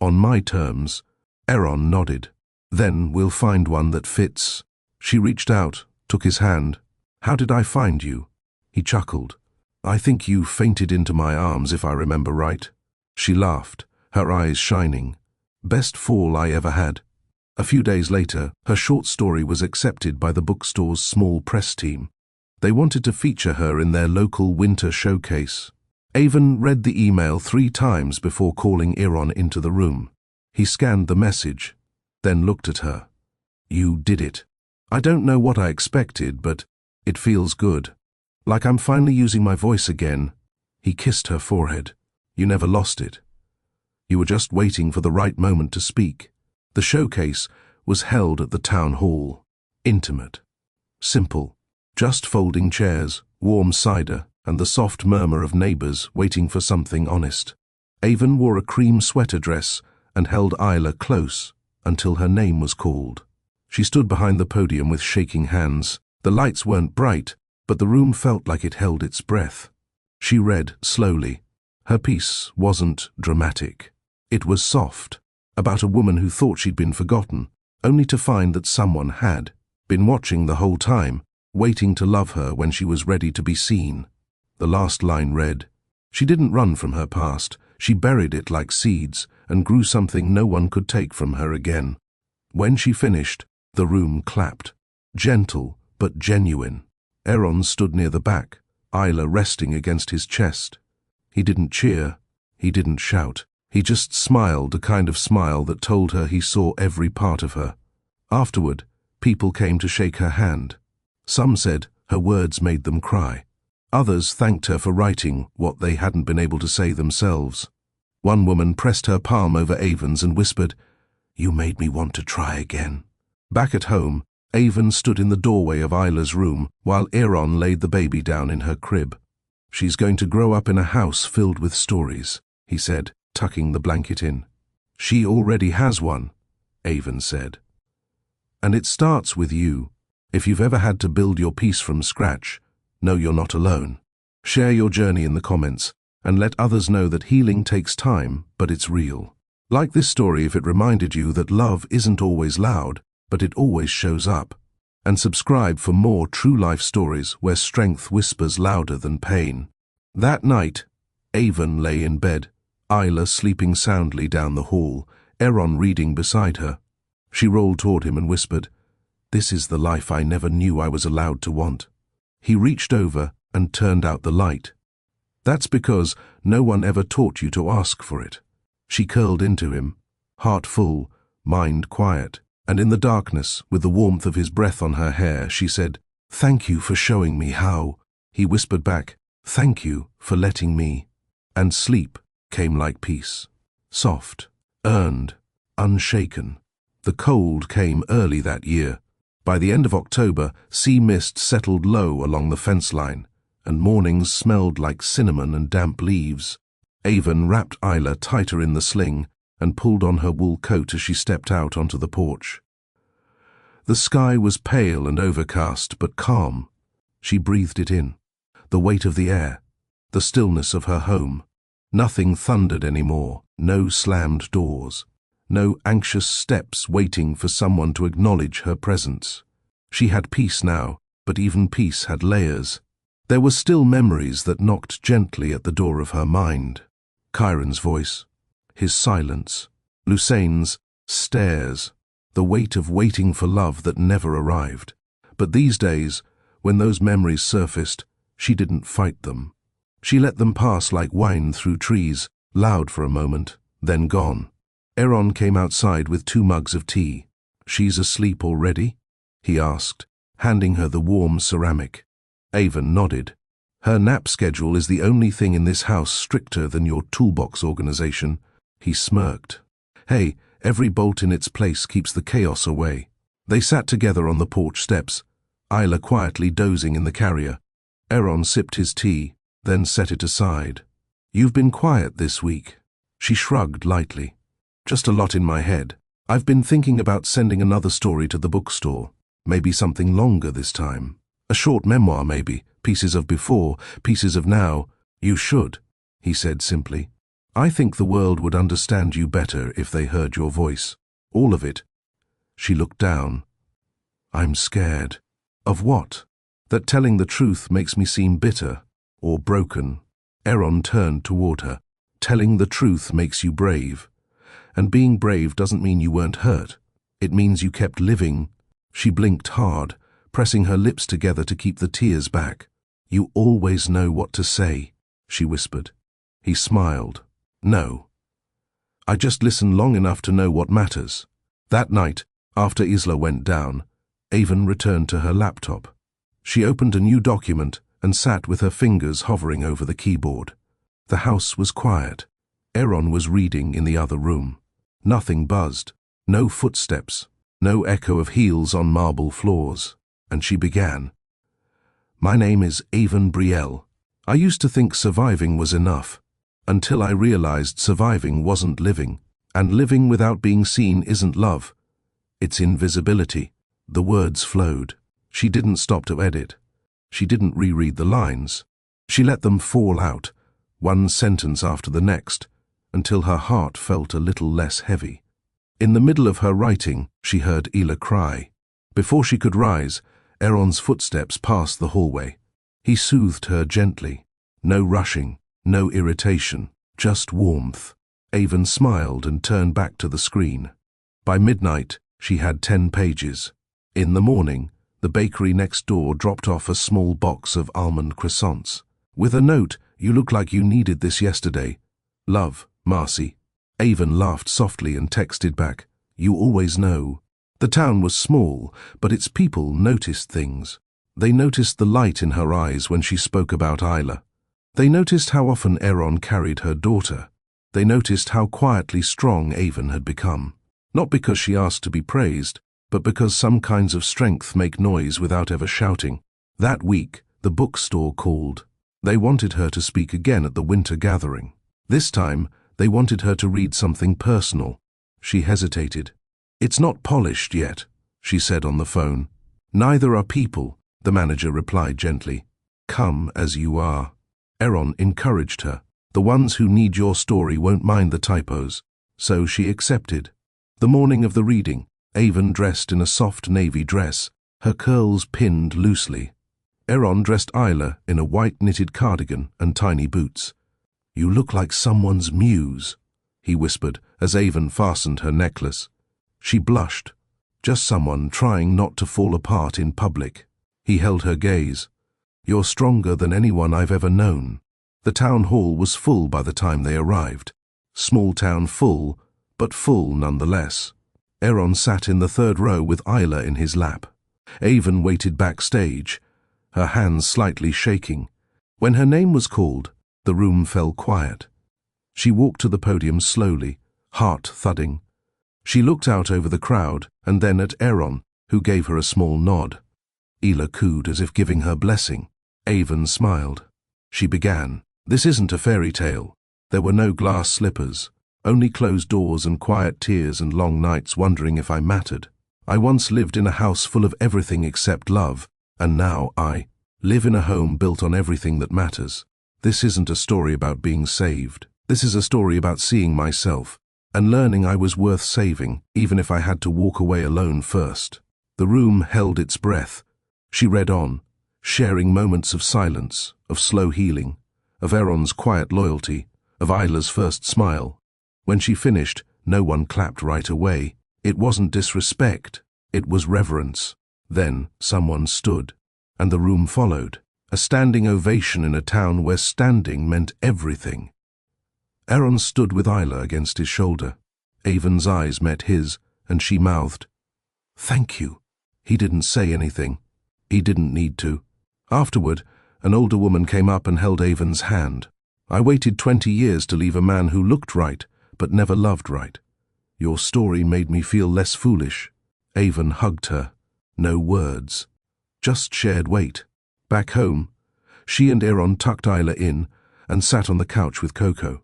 On my terms." Aaron nodded. "Then we'll find one that fits." She reached out, took his hand. "How did I find you?" He chuckled. "I think you fainted into my arms, if I remember right." She laughed, her eyes shining. "Best fall I ever had." A few days later, her short story was accepted by the bookstore's small press team. They wanted to feature her in their local winter showcase. Avon read the email 3 times before calling Aaron into the room. He scanned the message, then looked at her. "You did it. I don't know what I expected, but it feels good. Like I'm finally using my voice again." He kissed her forehead. "You never lost it. You were just waiting for the right moment to speak." The showcase was held at the town hall. Intimate. Simple. Just folding chairs, warm cider, and the soft murmur of neighbors waiting for something honest. Avon wore a cream sweater dress and held Isla close until her name was called. She stood behind the podium with shaking hands. The lights weren't bright, but the room felt like it held its breath. She read slowly. Her piece wasn't dramatic. It was soft, about a woman who thought she'd been forgotten, only to find that someone had been watching the whole time, waiting to love her when she was ready to be seen. The last line read, "She didn't run from her past, she buried it like seeds and grew something no one could take from her again." When she finished, the room clapped. Gentle but genuine. Aaron stood near the back, Isla resting against his chest. He didn't cheer, he didn't shout. He just smiled, a kind of smile that told her he saw every part of her. Afterward, people came to shake her hand. Some said her words made them cry. Others thanked her for writing what they hadn't been able to say themselves. One woman pressed her palm over Avon's and whispered, "You made me want to try again." Back at home, Avon stood in the doorway of Isla's room while Aaron laid the baby down in her crib. "She's going to grow up in a house filled with stories," he said, tucking the blanket in. "She already has one," Avon said. "And it starts with you. If you've ever had to build your piece from scratch, know you're not alone. Share your journey in the comments and let others know that healing takes time, but it's real. Like this story if it reminded you that love isn't always loud, but it always shows up. And subscribe for more true life stories where strength whispers louder than pain." That night, Avon lay in bed, Isla sleeping soundly down the hall, Aaron reading beside her. She rolled toward him and whispered, "This is the life I never knew I was allowed to want." He reached over and turned out the light. "That's because no one ever taught you to ask for it." She curled into him, heart full, mind quiet, and in the darkness, with the warmth of his breath on her hair, she said, "Thank you for showing me how." He whispered back, "Thank you for letting me." And sleep came like peace. Soft, earned, unshaken. The cold came early that year. By the end of October, sea mist settled low along the fence line, and mornings smelled like cinnamon and damp leaves. Avon wrapped Isla tighter in the sling and pulled on her wool coat as she stepped out onto the porch. The sky was pale and overcast, but calm. She breathed it in. The weight of the air, the stillness of her home. Nothing thundered anymore, no slammed doors. No anxious steps waiting for someone to acknowledge her presence. She had peace now, but even peace had layers. There were still memories that knocked gently at the door of her mind. Chiron's voice, his silence, Lusane's stares, the weight of waiting for love that never arrived. But these days, when those memories surfaced, she didn't fight them. She let them pass like wine through trees, loud for a moment, then gone. Aaron came outside with 2 mugs of tea. "She's asleep already?" he asked, handing her the warm ceramic. Avon nodded. "Her nap schedule is the only thing in this house stricter than your toolbox organization." He smirked. "Hey, every bolt in its place keeps the chaos away." They sat together on the porch steps, Isla quietly dozing in the carrier. Aaron sipped his tea, then set it aside. "You've been quiet this week." She shrugged lightly. "Just a lot in my head. I've been thinking about sending another story to the bookstore. Maybe something longer this time. A short memoir maybe, pieces of before, pieces of now." "You should," he said simply. "I think the world would understand you better if they heard your voice. All of it." She looked down. "I'm scared." "Of what?" "That telling the truth makes me seem bitter or broken." Aaron turned toward her. "Telling the truth makes you brave. And being brave doesn't mean you weren't hurt. It means you kept living." She blinked hard, pressing her lips together to keep the tears back. "You always know what to say," she whispered. He smiled. "No. I just listen long enough to know what matters." That night, after Isla went down, Avon returned to her laptop. She opened a new document and sat with her fingers hovering over the keyboard. The house was quiet. Aaron was reading in the other room. Nothing buzzed, no footsteps, no echo of heels on marble floors, and she began. "My name is Avon Brielle. I used to think surviving was enough, until I realized surviving wasn't living, and living without being seen isn't love. It's invisibility." The words flowed. She didn't stop to edit. She didn't reread the lines. She let them fall out, one sentence after the next, until her heart felt a little less heavy. In the middle of her writing, she heard Isla cry. Before she could rise, Aaron's footsteps passed the hallway. He soothed her gently. No rushing, no irritation, just warmth. Avon smiled and turned back to the screen. By midnight, she had 10 pages. In the morning, the bakery next door dropped off a small box of almond croissants. With a note, "You look like you needed this yesterday. Love, Marcy." Avon laughed softly and texted back, "You always know." The town was small, but its people noticed things. They noticed the light in her eyes when she spoke about Isla. They noticed how often Aaron carried her daughter. They noticed how quietly strong Avon had become. Not because she asked to be praised, but because some kinds of strength make noise without ever shouting. That week, the bookstore called. They wanted her to speak again at the winter gathering. This time, they wanted her to read something personal. She hesitated. "It's not polished yet," she said on the phone. "Neither are people," the manager replied gently. "Come as you are." Aaron encouraged her. "The ones who need your story won't mind the typos." So she accepted. The morning of the reading, Avon dressed in a soft navy dress, her curls pinned loosely. Aaron dressed Isla in a white knitted cardigan and tiny boots. "You look like someone's muse," he whispered as Avon fastened her necklace. She blushed. "Just someone trying not to fall apart in public." He held her gaze. "You're stronger than anyone I've ever known." The town hall was full by the time they arrived. Small town full, but full nonetheless. Aaron sat in the third row with Isla in his lap. Avon waited backstage, her hands slightly shaking. When her name was called, the room fell quiet. She walked to the podium slowly, heart thudding. She looked out over the crowd and then at Aaron, who gave her a small nod. Isla cooed as if giving her blessing. Avon smiled. She began. "This isn't a fairy tale. There were no glass slippers, only closed doors and quiet tears and long nights wondering if I mattered. I once lived in a house full of everything except love, and now I live in a home built on everything that matters. This isn't a story about being saved. This is a story about seeing myself and learning I was worth saving, even if I had to walk away alone first." The room held its breath. She read on, sharing moments of silence, of slow healing, of Aaron's quiet loyalty, of Isla's first smile. When she finished, no one clapped right away. It wasn't disrespect, it was reverence. Then someone stood, and the room followed, a standing ovation in a town where standing meant everything. Aaron stood with Isla against his shoulder. Avon's eyes met his, and she mouthed, "Thank you." He didn't say anything. He didn't need to. Afterward, an older woman came up and held Avon's hand. "I waited 20 years to leave a man who looked right, but never loved right. Your story made me feel less foolish." Avon hugged her. No words, just shared weight. Back home, she and Aaron tucked Isla in and sat on the couch with Coco.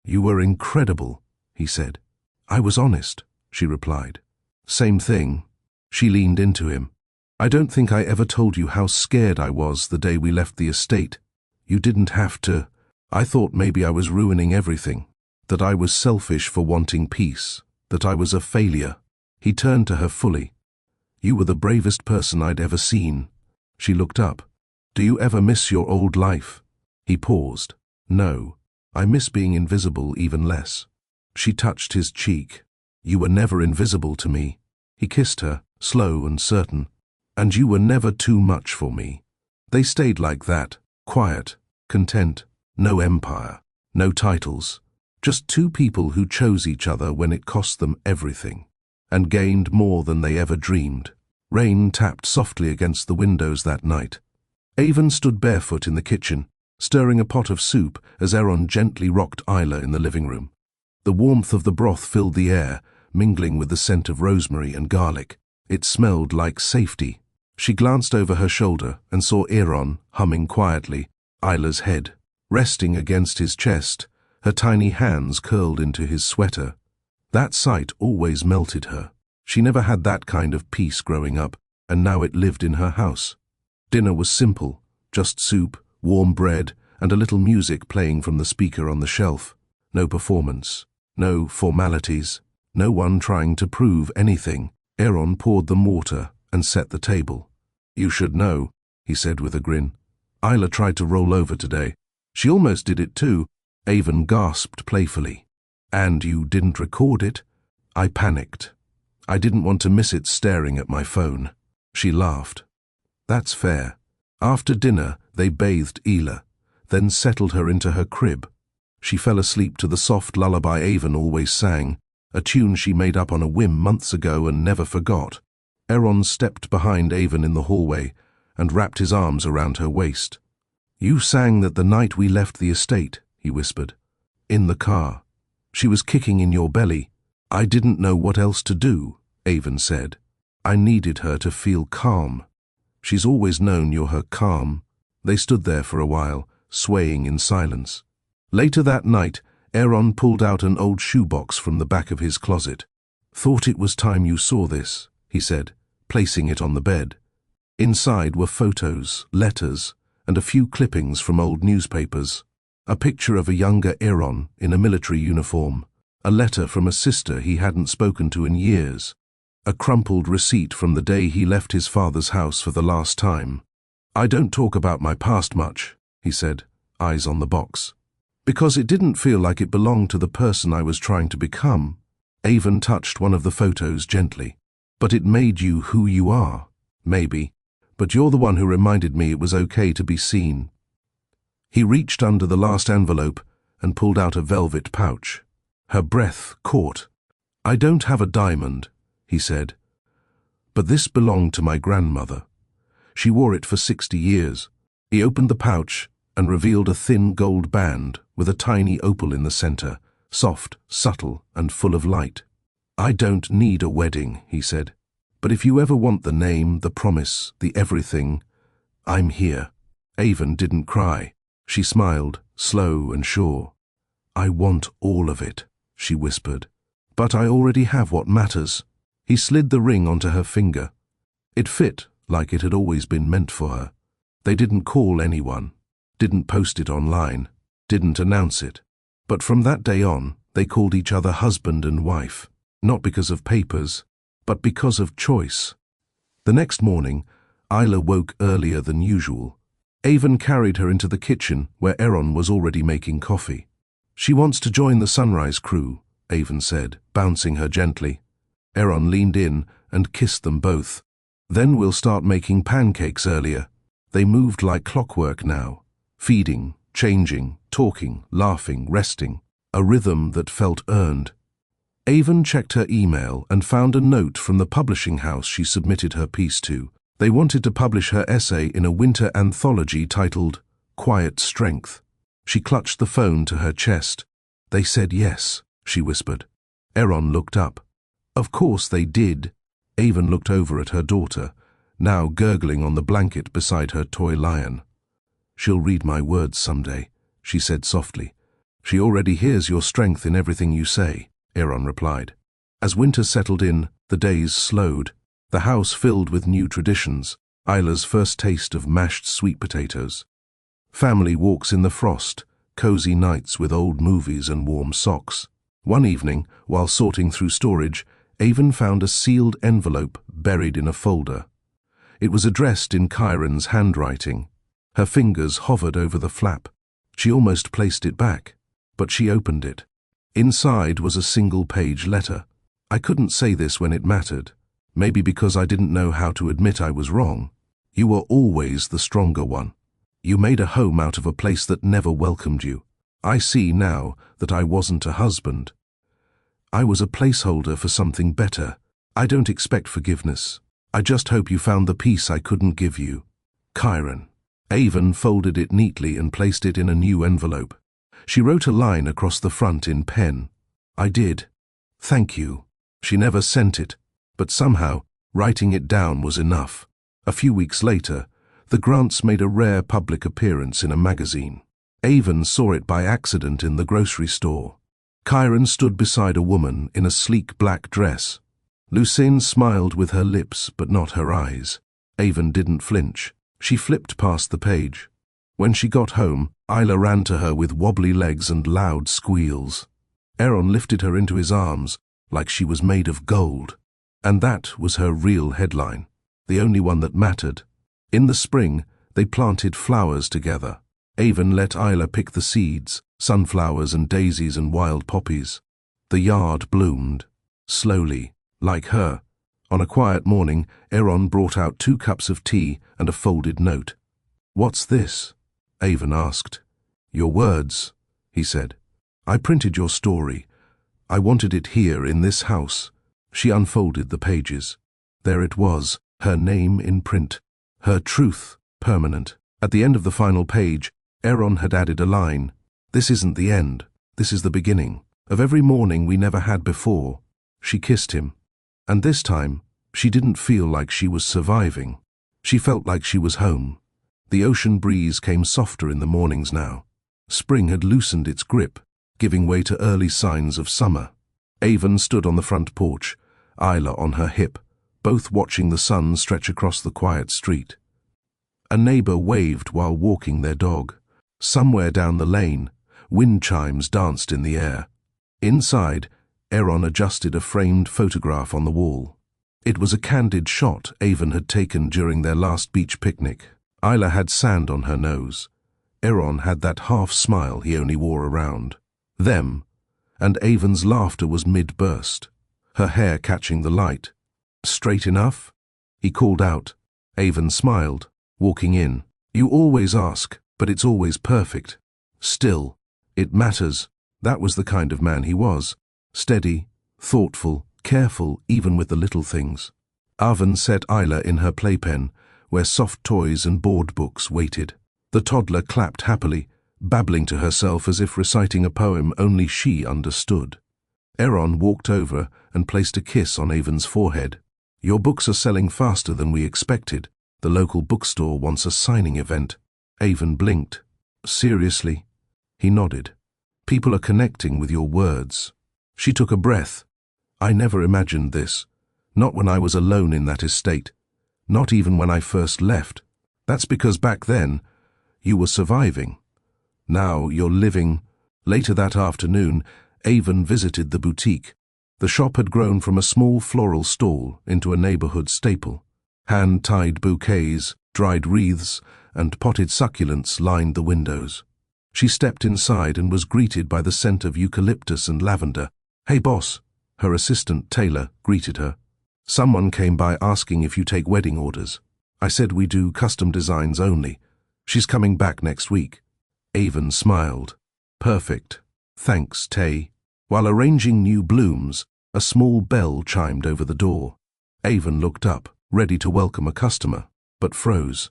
"You were incredible," he said. "I was honest," she replied. "Same thing." She leaned into him. "I don't think I ever told you how scared I was the day we left the estate. You didn't have to. I thought maybe I was ruining everything, that I was selfish for wanting peace, that I was a failure." He turned to her fully. "You were the bravest person I'd ever seen." She looked up. "Do you ever miss your old life?" He paused. "No. I miss being invisible even less." She touched his cheek. "You were never invisible to me." He kissed her, slow and certain. "And you were never too much for me." They stayed like that, quiet, content, no empire, no titles, just two people who chose each other when it cost them everything, and gained more than they ever dreamed. Rain tapped softly against the windows that night. Avon stood barefoot in the kitchen, stirring a pot of soup as Aaron gently rocked Isla in the living room. The warmth of the broth filled the air, mingling with the scent of rosemary and garlic. It smelled like safety. She glanced over her shoulder and saw Aaron humming quietly, Isla's head resting against his chest, her tiny hands curled into his sweater. That sight always melted her. She never had that kind of peace growing up, and now it lived in her house. Dinner was simple, just soup, warm bread, and a little music playing from the speaker on the shelf. No performance, no formalities, no one trying to prove anything. Aaron poured them water and set the table. "You should know," he said with a grin. "Isla tried to roll over today. She almost did it too." Avon gasped playfully. "And you didn't record it?" I panicked. I didn't want to miss it staring at my phone. She laughed. "That's fair." After dinner, they bathed Isla, then settled her into her crib. She fell asleep to the soft lullaby Avon always sang, a tune she made up on a whim months ago and never forgot. Aaron stepped behind Avon in the hallway and wrapped his arms around her waist. "You sang that the night we left the estate," he whispered. "In the car. She was kicking in your belly. I didn't know what else to do," Avon said. "I needed her to feel calm. She's always known you're her calm." They stood there for a while, swaying in silence. Later that night, Aaron pulled out an old shoebox from the back of his closet. "Thought it was time you saw this," he said, placing it on the bed. Inside were photos, letters, and a few clippings from old newspapers. A picture of a younger Aaron in a military uniform, a letter from a sister he hadn't spoken to in years, a crumpled receipt from the day he left his father's house for the last time. "I don't talk about my past much," he said, eyes on the box, "because it didn't feel like it belonged to the person I was trying to become." Avon touched one of the photos gently. "But it made you who you are, maybe. But you're the one who reminded me it was okay to be seen." He reached under the last envelope and pulled out a velvet pouch. Her breath caught. "I don't have a diamond," he said, "but this belonged to my grandmother. She wore it for 60 years. He opened the pouch and revealed a thin gold band with a tiny opal in the center, soft, subtle, and full of light. "I don't need a wedding," he said, "but if you ever want the name, the promise, the everything, I'm here." Avon didn't cry. She smiled, slow and sure. "I want all of it," she whispered. "But I already have what matters." He slid the ring onto her finger. It fit like it had always been meant for her. They didn't call anyone, didn't post it online, didn't announce it. But from that day on, they called each other husband and wife, not because of papers, but because of choice. The next morning, Isla woke earlier than usual. Avon carried her into the kitchen where Aaron was already making coffee. "She wants to join the sunrise crew," Avon said, bouncing her gently. Aaron leaned in and kissed them both. "Then we'll start making pancakes earlier." They moved like clockwork now, feeding, changing, talking, laughing, resting, a rhythm that felt earned. Avon checked her email and found a note from the publishing house she submitted her piece to. They wanted to publish her essay in a winter anthology titled Quiet Strength. She clutched the phone to her chest. "They said yes," she whispered. Aaron looked up. "Of course they did." Avon looked over at her daughter, now gurgling on the blanket beside her toy lion. "She'll read my words someday," she said softly. "She already hears your strength in everything you say," Aaron replied. As winter settled in, the days slowed. The house filled with new traditions, Isla's first taste of mashed sweet potatoes. Family walks in the frost, cozy nights with old movies and warm socks. One evening, while sorting through storage, Avon found a sealed envelope buried in a folder. It was addressed in Kyron's handwriting. Her fingers hovered over the flap. She almost placed it back, but she opened it. Inside was a single-page letter. "I couldn't say this when it mattered. Maybe because I didn't know how to admit I was wrong. You were always the stronger one. You made a home out of a place that never welcomed you. I see now that I wasn't a husband. I was a placeholder for something better. I don't expect forgiveness. I just hope you found the peace I couldn't give you. Kyron." Avon folded it neatly and placed it in a new envelope. She wrote a line across the front in pen. "I did. Thank you." She never sent it, but somehow writing it down was enough. A few weeks later, the Grants made a rare public appearance in a magazine. Avon saw it by accident in the grocery store. Kyron stood beside a woman in a sleek black dress. Lucine smiled with her lips but not her eyes. Avon didn't flinch. She flipped past the page. When she got home, Isla ran to her with wobbly legs and loud squeals. Aaron lifted her into his arms like she was made of gold. And that was her real headline, the only one that mattered. In the spring, they planted flowers together. Avon let Isla pick the seeds, sunflowers and daisies and wild poppies. The yard bloomed, slowly, like her. On a quiet morning, Aaron brought out 2 cups of tea and a folded note. "What's this?" Avon asked. "Your words," he said. I printed your story. I wanted it here in this house. She unfolded the pages. There it was, her name in print, her truth permanent. At the end of the final page, Aaron had added a line. This isn't the end. This is the beginning of every morning we never had before. She kissed him. And this time, she didn't feel like she was surviving. She felt like she was home. The ocean breeze came softer in the mornings now. Spring had loosened its grip, giving way to early signs of summer. Avon stood on the front porch, Isla on her hip, both watching the sun stretch across the quiet street. A neighbor waved while walking their dog. Somewhere down the lane, wind chimes danced in the air. Inside, Aaron adjusted a framed photograph on the wall. It was a candid shot Avon had taken during their last beach picnic. Isla had sand on her nose. Aaron had that half-smile he only wore around them, and Avon's laughter was mid-burst, her hair catching the light. Straight enough? He called out. Avon smiled, walking in. You always ask, but it's always perfect. Still, it matters. That was the kind of man he was. Steady, thoughtful, careful even with the little things. Avon set Isla in her playpen, where soft toys and board books waited. The toddler clapped happily, babbling to herself as if reciting a poem only she understood. Aaron walked over and placed a kiss on Avon's forehead. Your books are selling faster than we expected. The local bookstore wants a signing event. Avon blinked. Seriously? He nodded. People are connecting with your words. She took a breath. I never imagined this. Not when I was alone in that estate. Not even when I first left. That's because back then, you were surviving. Now you're living. Later that afternoon, Avon visited the boutique. The shop had grown from a small floral stall into a neighborhood staple. Hand-tied bouquets, dried wreaths, and potted succulents lined the windows. She stepped inside and was greeted by the scent of eucalyptus and lavender. Hey boss, her assistant Taylor greeted her. Someone came by asking if you take wedding orders. I said we do custom designs only. She's coming back next week. Avon smiled. Perfect. Thanks, Tay. While arranging new blooms, a small bell chimed over the door. Avon looked up, ready to welcome a customer, but froze.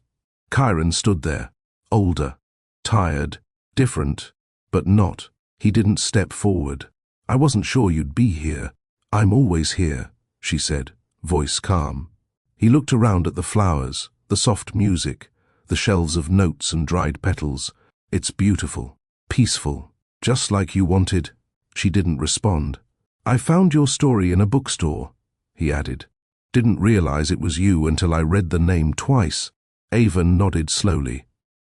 Kyron stood there, older, tired, different, but not. He didn't step forward. I wasn't sure you'd be here. I'm always here, she said, voice calm. He looked around at the flowers, the soft music, the shelves of notes and dried petals. It's beautiful, peaceful, just like you wanted. She didn't respond. I found your story in a bookstore, he added. Didn't realize it was you until I read the name twice. Avon nodded slowly.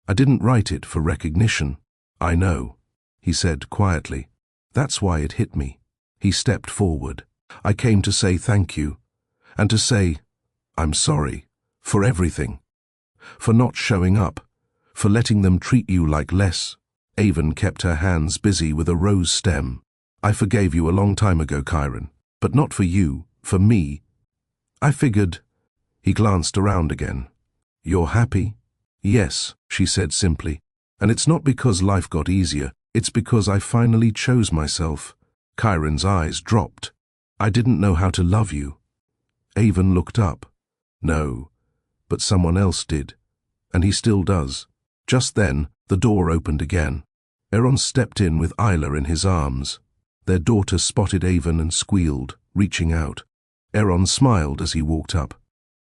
I didn't write it for recognition. I know, he said quietly. That's why it hit me. He stepped forward. I came to say thank you, and to say, I'm sorry, for everything. For not showing up, for letting them treat you like less. Avon kept her hands busy with a rose stem. I forgave you a long time ago, Kyron, but not for you, for me. I figured. He glanced around again. You're happy? Yes, she said simply. And it's not because life got easier, it's because I finally chose myself. Kyron's eyes dropped. I didn't know how to love you. Avon looked up. No, but someone else did. And he still does. Just then, the door opened again. Aaron stepped in with Isla in his arms. Their daughter spotted Avon and squealed, reaching out. Aaron smiled as he walked up.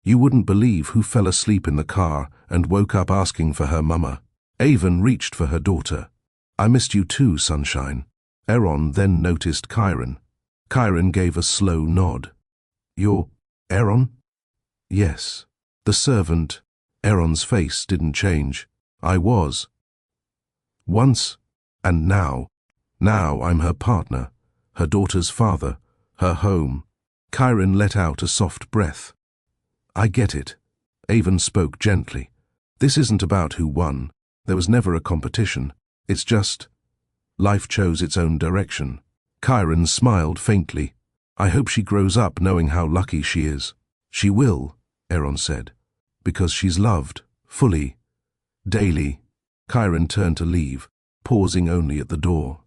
You wouldn't believe who fell asleep in the car and woke up asking for her mama. Avon reached for her daughter. I missed you too, sunshine. Aaron then noticed Kyron. Kyron gave a slow nod. You're Aaron? Yes. The servant. Aaron's face didn't change. I was. Once, and now. Now I'm her partner, her daughter's father, her home. Kyron let out a soft breath. I get it. Avon spoke gently. This isn't about who won. There was never a competition. It's just, life chose its own direction. Kyron smiled faintly. I hope she grows up knowing how lucky she is. She will, Aaron said, because she's loved, fully, daily. Kyron turned to leave, pausing only at the door.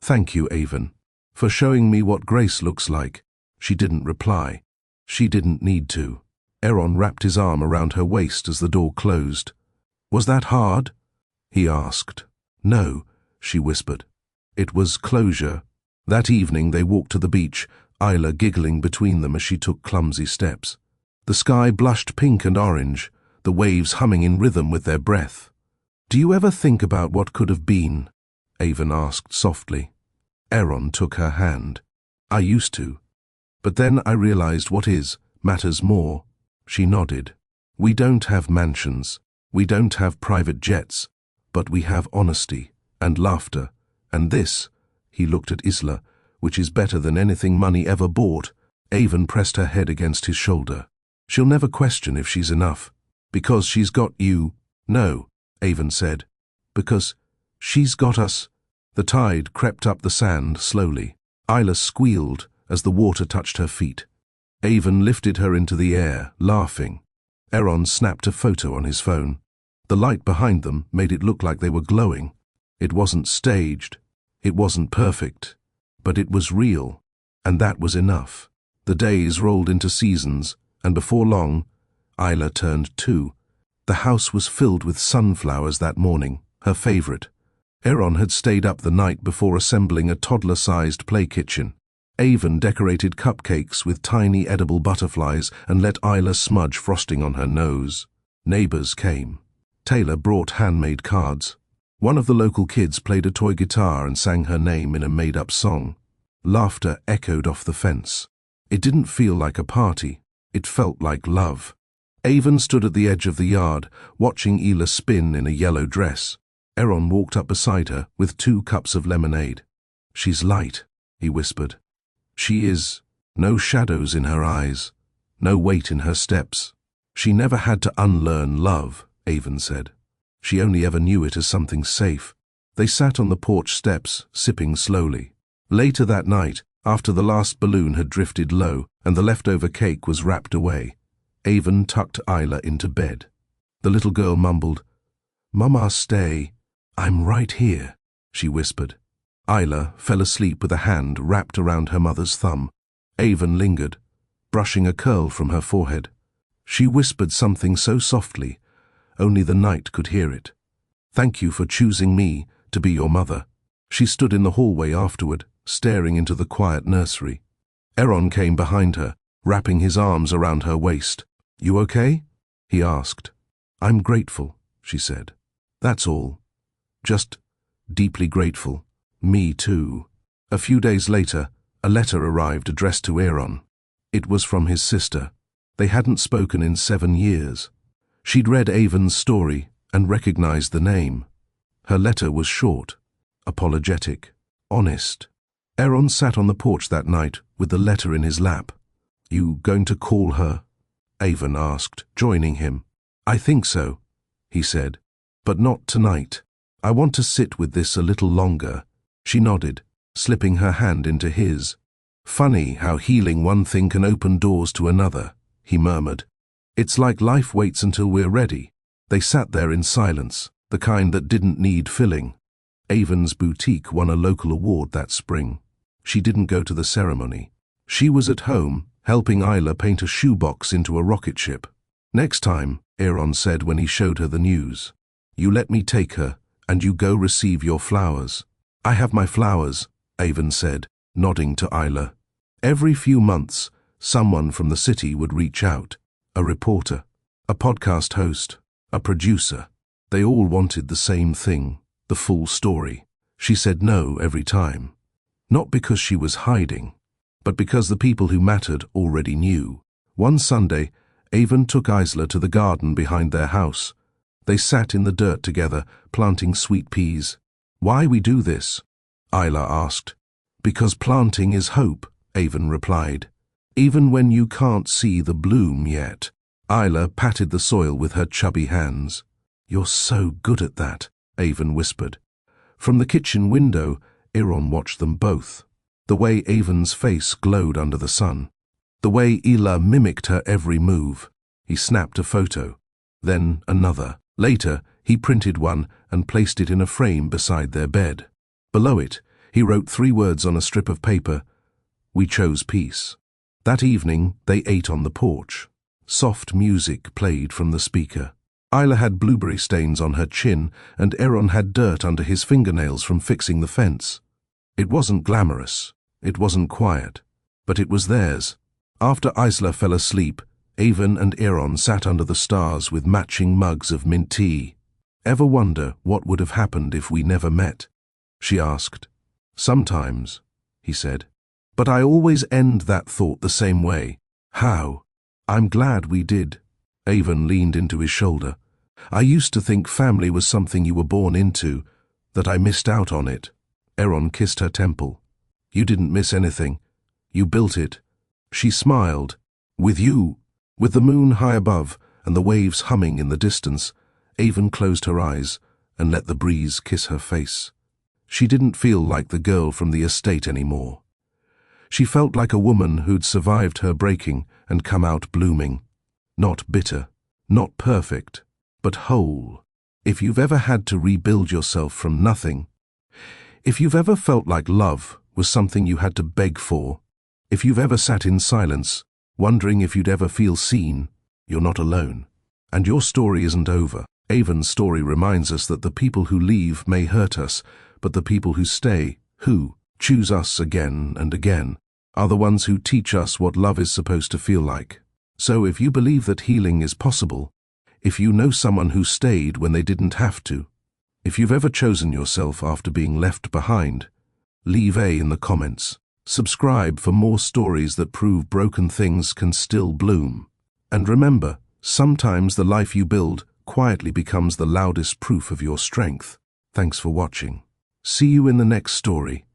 Thank you, Avon, for showing me what grace looks like. She didn't reply. She didn't need to. Aaron wrapped his arm around her waist as the door closed. Was that hard? He asked. No, she whispered. It was closure. That evening they walked to the beach, Isla giggling between them as she took clumsy steps. The sky blushed pink and orange, the waves humming in rhythm with their breath. Do you ever think about what could have been? Avon asked softly. Aaron took her hand. I used to. But then I realized what is matters more. She nodded. We don't have mansions. We don't have private jets. But we have honesty and laughter. And this, he looked at Isla, which is better than anything money ever bought. Avon pressed her head against his shoulder. She'll never question if she's enough. Because she's got you. No, Avon said. Because she's got us. The tide crept up the sand slowly. Isla squealed as the water touched her feet. Avon lifted her into the air, laughing. Aaron snapped a photo on his phone. The light behind them made it look like they were glowing. It wasn't staged. It wasn't perfect. But it was real. And that was enough. The days rolled into seasons, and before long, Isla turned 2. The house was filled with sunflowers that morning, her favorite. Aaron had stayed up the night before assembling a toddler-sized play kitchen. Avon decorated cupcakes with tiny edible butterflies and let Isla smudge frosting on her nose. Neighbors came. Taylor brought handmade cards. One of the local kids played a toy guitar and sang her name in a made-up song. Laughter echoed off the fence. It didn't feel like a party. It felt like love. Avon stood at the edge of the yard, watching Isla spin in a yellow dress. Aaron walked up beside her with 2 cups of lemonade. She's light, he whispered. She is. No shadows in her eyes. No weight in her steps. She never had to unlearn love, Avon said. She only ever knew it as something safe. They sat on the porch steps, sipping slowly. Later that night, after the last balloon had drifted low and the leftover cake was wrapped away, Avon tucked Isla into bed. The little girl mumbled, "Mama, stay. I'm right here," she whispered. Isla fell asleep with a hand wrapped around her mother's thumb. Avon lingered, brushing a curl from her forehead. She whispered something so softly, only the night could hear it. "Thank you for choosing me to be your mother." She stood in the hallway afterward, staring into the quiet nursery. Aaron came behind her, wrapping his arms around her waist. "You okay?" he asked. "I'm grateful," she said. "That's all. Just deeply grateful. Me too." A few days later, a letter arrived addressed to Aaron. It was from his sister. They hadn't spoken in 7 years. She'd read Avon's story and recognized the name. Her letter was short, apologetic, honest. Aaron sat on the porch that night with the letter in his lap. "You going to call her?" Avon asked, joining him. "I think so," he said, "but not tonight. I want to sit with this a little longer." She nodded, slipping her hand into his. "Funny how healing one thing can open doors to another," he murmured. "It's like life waits until we're ready." They sat there in silence, the kind that didn't need filling. Avon's boutique won a local award that spring. She didn't go to the ceremony. She was at home, helping Isla paint a shoebox into a rocket ship. "Next time," Aaron said when he showed her the news, "you let me take her, and you go receive your flowers." "I have my flowers," Avon said, nodding to Isla. Every few months, someone from the city would reach out. A reporter, a podcast host, a producer. They all wanted the same thing, the full story. She said no every time. Not because she was hiding, but because the people who mattered already knew. One Sunday, Avon took Isla to the garden behind their house. They sat in the dirt together, planting sweet peas. "Why we do this?" Isla asked. "Because planting is hope," Avon replied. "Even when you can't see the bloom yet." Isla patted the soil with her chubby hands. "You're so good at that," Avon whispered. From the kitchen window, Aaron watched them both. The way Avon's face glowed under the sun. The way Isla mimicked her every move. He snapped a photo. Then another. Later, he printed one and placed it in a frame beside their bed. Below it, He wrote 3 words on a strip of paper. We chose peace. That evening, they ate on the porch. Soft music played from the speaker. Isla had blueberry stains on her chin, and Aaron had dirt under his fingernails from fixing the fence. It wasn't glamorous. It wasn't quiet. But it was theirs. After Isla fell asleep, Avon and Aaron sat under the stars with matching mugs of mint tea. "Ever wonder what would have happened if we never met?" she asked. "Sometimes," he said. "But I always end that thought the same way. How? I'm glad we did." Avon leaned into his shoulder. "I used to think family was something you were born into, that I missed out on it." Aaron kissed her temple. "You didn't miss anything. You built it." She smiled. "With you." With the moon high above and the waves humming in the distance, Avon closed her eyes and let the breeze kiss her face. She didn't feel like the girl from the estate anymore. She felt like a woman who'd survived her breaking and come out blooming. Not bitter, not perfect, but whole. If you've ever had to rebuild yourself from nothing, if you've ever felt like love was something you had to beg for, if you've ever sat in silence, wondering if you'd ever feel seen, you're not alone. And your story isn't over. Avon's story reminds us that the people who leave may hurt us, but the people who stay, who choose us again and again, are the ones who teach us what love is supposed to feel like. So if you believe that healing is possible, if you know someone who stayed when they didn't have to, if you've ever chosen yourself after being left behind, leave A in the comments. Subscribe for more stories that prove broken things can still bloom. And remember, sometimes the life you build quietly becomes the loudest proof of your strength. Thanks for watching. See you in the next story.